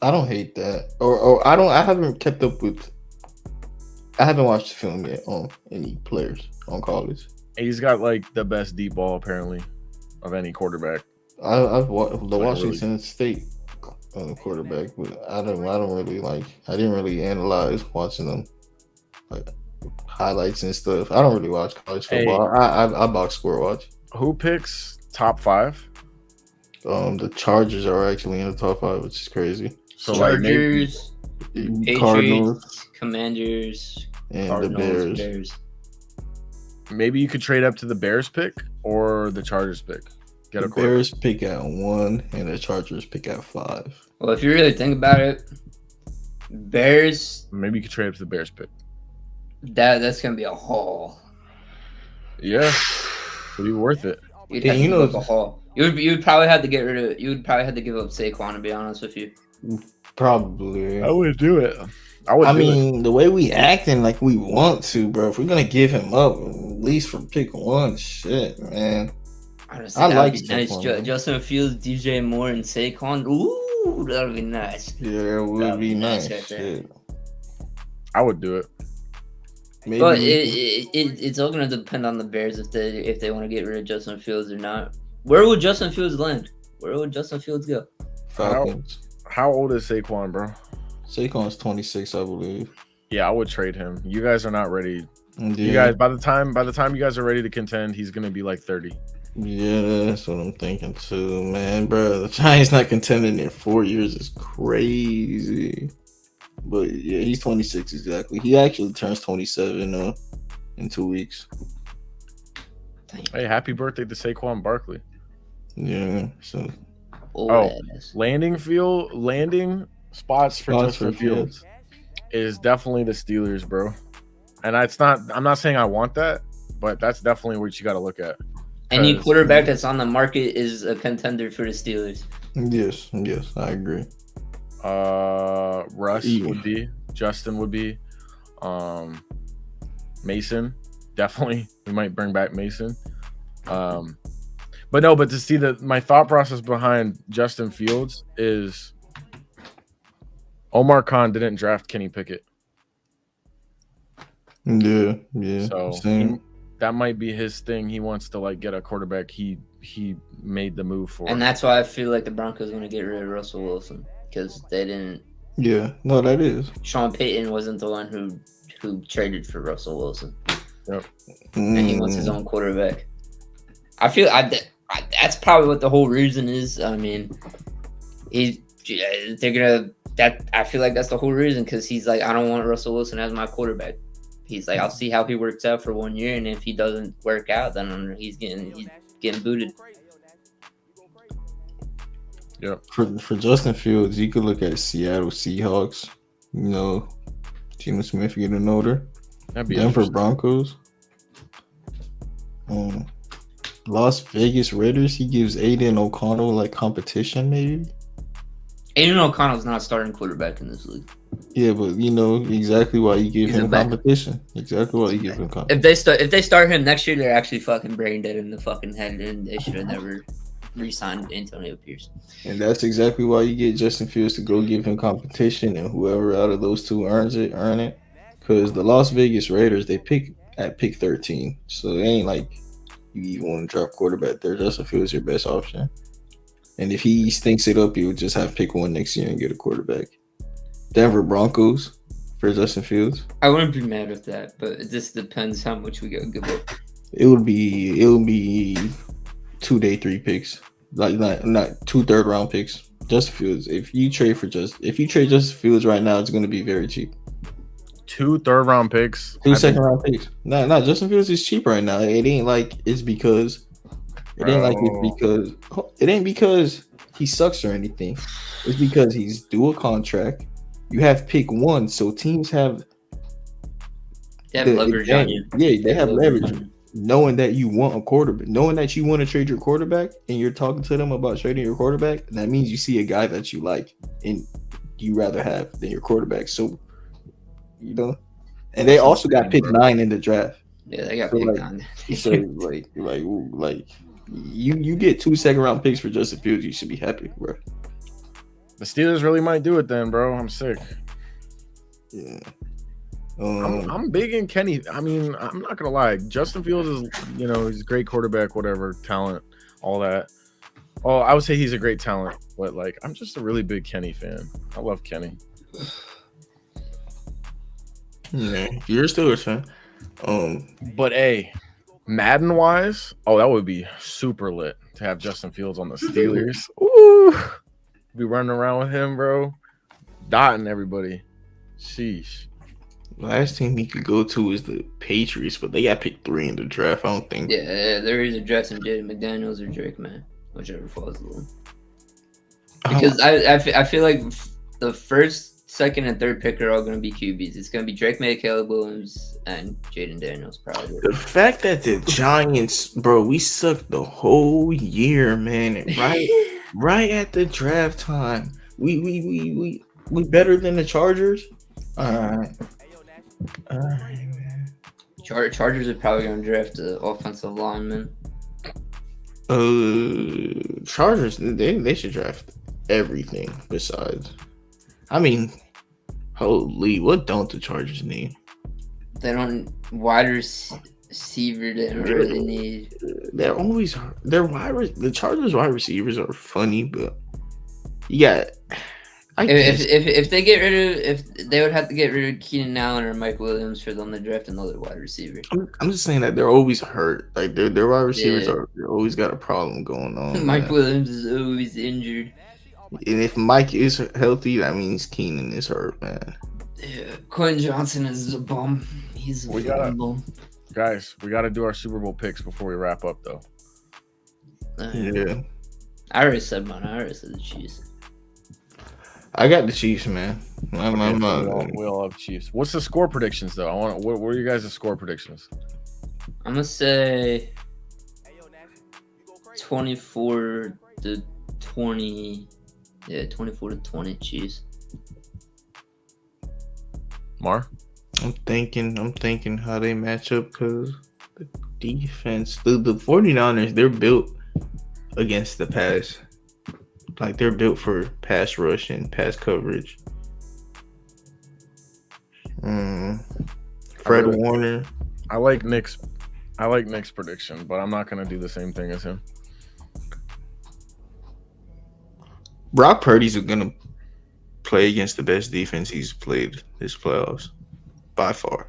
[SPEAKER 1] I don't hate that. Or I haven't kept up with I haven't watched the film yet on any players on college.
[SPEAKER 2] He's got like the best deep ball apparently of any quarterback.
[SPEAKER 1] I've watched the
[SPEAKER 2] Like,
[SPEAKER 1] Washington State quarterback, but I don't really like. I didn't really analyze watching them like highlights and stuff. I don't really watch college football. I box score watch.
[SPEAKER 2] Who picks top 5?
[SPEAKER 1] The Chargers are actually in the top 5, which is crazy.
[SPEAKER 2] So like maybe
[SPEAKER 3] Chargers, Patriots,
[SPEAKER 1] Cardinals
[SPEAKER 3] Commanders,
[SPEAKER 1] and
[SPEAKER 3] Cardinals,
[SPEAKER 1] the Bears.
[SPEAKER 3] Bears.
[SPEAKER 2] maybe you could trade up to the Bears pick or the Chargers pick. Get
[SPEAKER 1] The
[SPEAKER 2] a quarterback.
[SPEAKER 1] Bears pick at 1 and the Chargers pick at 5.
[SPEAKER 3] Well, if you really think about it, Bears,
[SPEAKER 2] Maybe you could trade up to the Bears pick.
[SPEAKER 3] that's gonna be a haul.
[SPEAKER 2] Yeah, it'd be worth it.
[SPEAKER 3] You'd
[SPEAKER 1] Yeah,
[SPEAKER 3] have to
[SPEAKER 1] you
[SPEAKER 3] give
[SPEAKER 1] know-
[SPEAKER 3] up a haul. You'd probably have to get rid of. You would probably have to give up Saquon, to be honest with you.
[SPEAKER 1] Probably.
[SPEAKER 2] would do it.
[SPEAKER 1] I mean, the way we acting like we want to, bro. If we're gonna give him up, at least for pick 1, shit, man.
[SPEAKER 3] Honestly,
[SPEAKER 1] I
[SPEAKER 3] that
[SPEAKER 1] like
[SPEAKER 3] would be nice.
[SPEAKER 1] Saquon, man.
[SPEAKER 3] Justin Fields, DJ Moore, and Saquon. Ooh, that would be nice.
[SPEAKER 1] Yeah, it would
[SPEAKER 3] That'd
[SPEAKER 1] be
[SPEAKER 3] be nice
[SPEAKER 1] nice.
[SPEAKER 3] right there.
[SPEAKER 1] Shit.
[SPEAKER 2] I would do it.
[SPEAKER 1] Maybe
[SPEAKER 3] But it's all gonna depend on the Bears if they want to get rid of Justin Fields or not. Where would Justin Fields land? Where would Justin Fields go?
[SPEAKER 1] Falcons.
[SPEAKER 2] How old is Saquon, bro?
[SPEAKER 1] Saquon's 26, I believe.
[SPEAKER 2] Yeah, I would trade him. You guys are not ready.
[SPEAKER 1] Yeah.
[SPEAKER 2] You guys, by the time you guys are ready to contend, he's gonna be like 30.
[SPEAKER 1] Yeah, that's what I'm thinking too, man, bro. The Giants not contending in 4 years is crazy. But yeah, he's 26 exactly. He actually turns 27 in 2 weeks.
[SPEAKER 2] Hey, happy birthday to Saquon Barkley.
[SPEAKER 1] Yeah, so
[SPEAKER 2] Landing spots for
[SPEAKER 1] Spots
[SPEAKER 2] Justin
[SPEAKER 1] for
[SPEAKER 2] Fields is definitely the Steelers, bro. And I'm not saying I want that, but that's definitely what you got to look at.
[SPEAKER 3] Any
[SPEAKER 2] 'Cause-
[SPEAKER 3] quarterback that's on the market is a contender for the Steelers.
[SPEAKER 1] yes, I agree.
[SPEAKER 2] Russ
[SPEAKER 1] Yeah.
[SPEAKER 2] would be, Justin would be, Mason definitely. We might bring back Mason. But to see my thought process behind Justin Fields is Omar Khan didn't draft Kenny Pickett.
[SPEAKER 1] Yeah,
[SPEAKER 2] So
[SPEAKER 1] same.
[SPEAKER 2] that might be his thing. He wants to like get a quarterback he made the move for.
[SPEAKER 3] And that's why I feel like the Broncos are going to get rid of Russell Wilson because they didn't.
[SPEAKER 1] Yeah, no, that is.
[SPEAKER 3] Sean Payton wasn't the one who traded for Russell Wilson,
[SPEAKER 2] Yep.
[SPEAKER 3] and he wants his own quarterback. I feel that's probably what the whole reason is. I mean, they're gonna that. I feel like that's the whole reason because he's like, I don't want Russell Wilson as my quarterback. He's like, I'll see how he works out for 1 year, and if he doesn't work out, then he's getting booted.
[SPEAKER 2] Yep.
[SPEAKER 1] For Justin Fields, you could look at Seattle Seahawks. You know, Geno Smith getting older.
[SPEAKER 2] That'd be
[SPEAKER 1] Denver
[SPEAKER 2] interesting.
[SPEAKER 1] Broncos. Las Vegas Raiders. He gives Aiden O'Connell like competition, maybe.
[SPEAKER 3] Aiden O'Connell's not a starting quarterback in this league.
[SPEAKER 1] Yeah, but you know exactly why you give
[SPEAKER 3] He's a
[SPEAKER 1] him
[SPEAKER 3] backup.
[SPEAKER 1] competition. Exactly why you give him competition.
[SPEAKER 3] If they start him next year, they're actually fucking brain dead in the fucking head, and they should have never re-signed Antonio Pierce.
[SPEAKER 1] And that's exactly why you get Justin Fields to go give him competition, and whoever out of those two earn it. Because the Las Vegas Raiders, they pick at pick 13, so it ain't like you even want to draft quarterback there. Justin Fields your best option, and if he stinks it up, you'll just have pick 1 next year and get a quarterback. Denver Broncos for Justin Fields.
[SPEAKER 3] I wouldn't be mad with that, but it just depends how much we gotta give up.
[SPEAKER 1] It would be 2 day 3 picks, like not 2 third-round picks. Justin Fields. If you trade Justin Fields right now, it's going to be very cheap.
[SPEAKER 2] 2 third-round picks.
[SPEAKER 1] 2 second-round picks. No, Justin Fields is cheap right now. It ain't like it's because. It ain't because he sucks or anything. It's because he's due a contract. You have pick 1, so teams have.
[SPEAKER 3] They have leverage on you.
[SPEAKER 1] Yeah, they have leverage.
[SPEAKER 3] on you.
[SPEAKER 1] Knowing that you want a quarterback, knowing that you want to trade your quarterback, and you're talking to them about trading your quarterback, that means you see a guy that you like and you rather have than your quarterback. So, you know, and they also got pick 9 in the draft.
[SPEAKER 3] Yeah, they got
[SPEAKER 1] So,
[SPEAKER 3] picked
[SPEAKER 1] like,
[SPEAKER 3] on.
[SPEAKER 1] So like you get 2 second-round picks for Justin Fields, you should be happy, bro.
[SPEAKER 2] The Steelers really might do it then, bro. I'm sick.
[SPEAKER 1] Yeah,
[SPEAKER 2] I'm big in Kenny. I mean, I'm not gonna lie. Justin Fields is, he's a great quarterback, whatever, talent, all that. Oh, I would say he's a great talent, but like, I'm just a really big Kenny fan. I love Kenny.
[SPEAKER 1] Yeah, you're a Steelers fan.
[SPEAKER 2] But hey, Madden wise, that would be super lit to have Justin Fields on the Steelers. Ooh, be running around with him, bro, dotting everybody. Sheesh.
[SPEAKER 1] Last team he could go to is the Patriots, but they got picked 3 in the draft. I don't think.
[SPEAKER 3] Yeah, they're either drafting Jaden McDaniels or Drake May, whichever falls to them. Because I feel like the first, second, and third pick are all going to be QBs. It's going to be Drake May, Caleb Williams, and Jaden Daniels probably.
[SPEAKER 1] The fact that the Giants, bro, we sucked the whole year, man. Right at the draft time, we better than the Chargers. All right, man.
[SPEAKER 3] Chargers are probably going to draft an offensive lineman.
[SPEAKER 1] Chargers, they should draft everything besides. I mean, holy, what don't the Chargers need?
[SPEAKER 3] They don't wide receiver. They don't really need.
[SPEAKER 1] The Chargers wide receivers are funny, but yeah.
[SPEAKER 3] If they get rid of, if they would have to get rid of Keenan Allen or Mike Williams for them to draft another wide receiver.
[SPEAKER 1] I'm just saying that they're always hurt. Like their wide receivers they're always got a problem going on.
[SPEAKER 3] Mike Williams is always injured.
[SPEAKER 1] And if Mike is healthy, that means Keenan is hurt, man.
[SPEAKER 3] Yeah, Quentin Johnson is a bum. He's a bum.
[SPEAKER 2] Guys, we gotta do our Super Bowl picks before we wrap up, though.
[SPEAKER 1] Yeah.
[SPEAKER 3] I already said mine. I already said the Chiefs.
[SPEAKER 1] I got the Chiefs, man.
[SPEAKER 2] We all have Chiefs. What's the score predictions, though? What are you guys' score predictions?
[SPEAKER 3] I'm gonna say 24-20. Yeah, 24-20 Chiefs.
[SPEAKER 2] Mar?
[SPEAKER 1] I'm thinking how they match up because the defense, the 49ers, they're built against the pass. Like they're built for pass rush and pass coverage. Fred Warner.
[SPEAKER 2] I like Nick's prediction, but I'm not gonna do the same thing as him.
[SPEAKER 1] Brock Purdy's gonna play against the best defense he's played this playoffs by far.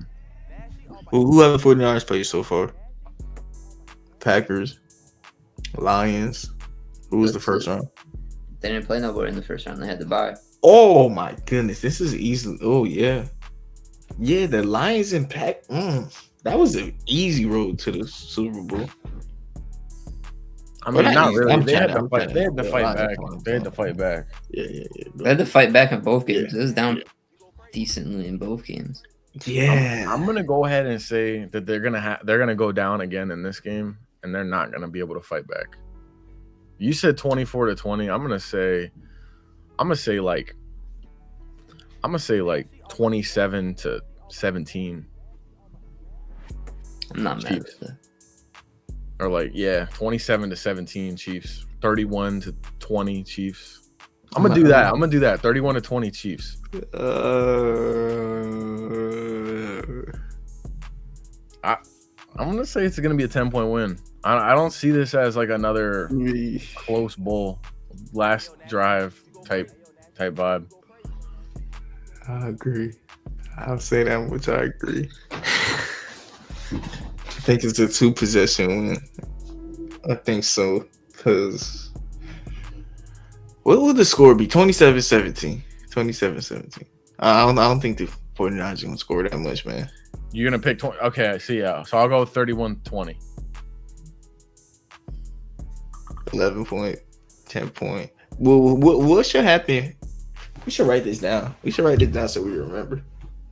[SPEAKER 1] Who have the 49ers played so far? Packers, Lions. Who was the first round?
[SPEAKER 3] They didn't play nobody in the first round. They had to bye.
[SPEAKER 1] Oh my goodness, this is easy. Oh yeah, the Lions and Pack. That was an easy road to the Super Bowl.
[SPEAKER 2] I mean, not really. They had to fight back.
[SPEAKER 1] Yeah.
[SPEAKER 3] They had to fight back in both games. It was down decently in both games.
[SPEAKER 1] Yeah,
[SPEAKER 2] I'm gonna go ahead and say that they're gonna go down again in this game, and they're not gonna be able to fight back. You said 24-20. I'm gonna say like 27-17.
[SPEAKER 3] I'm not mad at that.
[SPEAKER 2] Or 27-17 Chiefs. 31-20 Chiefs. I'm gonna do that. 31-20 Chiefs. I'm gonna say it's gonna be a 10-point win. I don't see this as like another close bowl, last drive type vibe.
[SPEAKER 1] I agree. I'll say that much. I agree. I think it's a 2-possession win. I think so. Because what would the score be? 27-17. 27-17. I don't think the 49ers are going to score that much, man.
[SPEAKER 2] You're going to pick 20. Okay, I see. Yeah. So I'll go 31-20.
[SPEAKER 1] 11 point, 10 point. Well, what should happen? We should write this down. So we remember.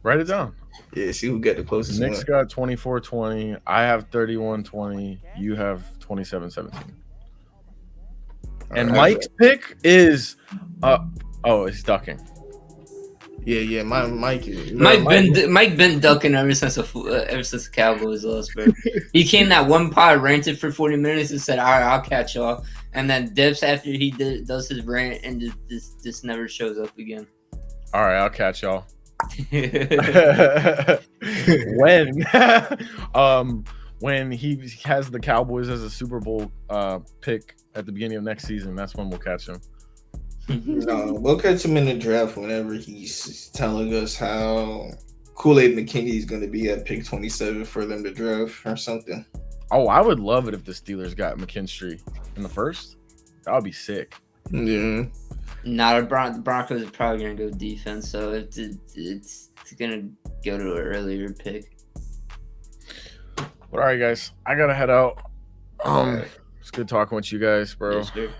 [SPEAKER 2] Write it down.
[SPEAKER 1] Yeah, see who got the closest
[SPEAKER 2] Nick's
[SPEAKER 1] one.
[SPEAKER 2] got 24-20. I have 31-20. You have 27-17. And Mike's pick is it's ducking.
[SPEAKER 1] Yeah. Mike
[SPEAKER 3] been ducking ever since the Cowboys lost, bro. He came that one pod, ranted for 40 minutes, and said, "All right, I'll catch y'all," and then dips after he does his rant, and just never shows up again.
[SPEAKER 2] All right, I'll catch y'all. When he has the Cowboys as a Super Bowl pick at the beginning of next season, that's when we'll catch him.
[SPEAKER 1] No, we'll catch him in the draft whenever he's telling us how Kool-Aid McKinney is going to be at pick 27 for them to draft or something.
[SPEAKER 2] Oh, I would love it if the Steelers got McKinstry in the first. That would be sick.
[SPEAKER 1] Yeah.
[SPEAKER 3] Not the Broncos are probably gonna go defense, so it's gonna go to an earlier pick.
[SPEAKER 2] But all right, guys, I gotta head out.
[SPEAKER 1] All right.
[SPEAKER 2] It's good talking with you guys, bro.
[SPEAKER 3] Yes, sir.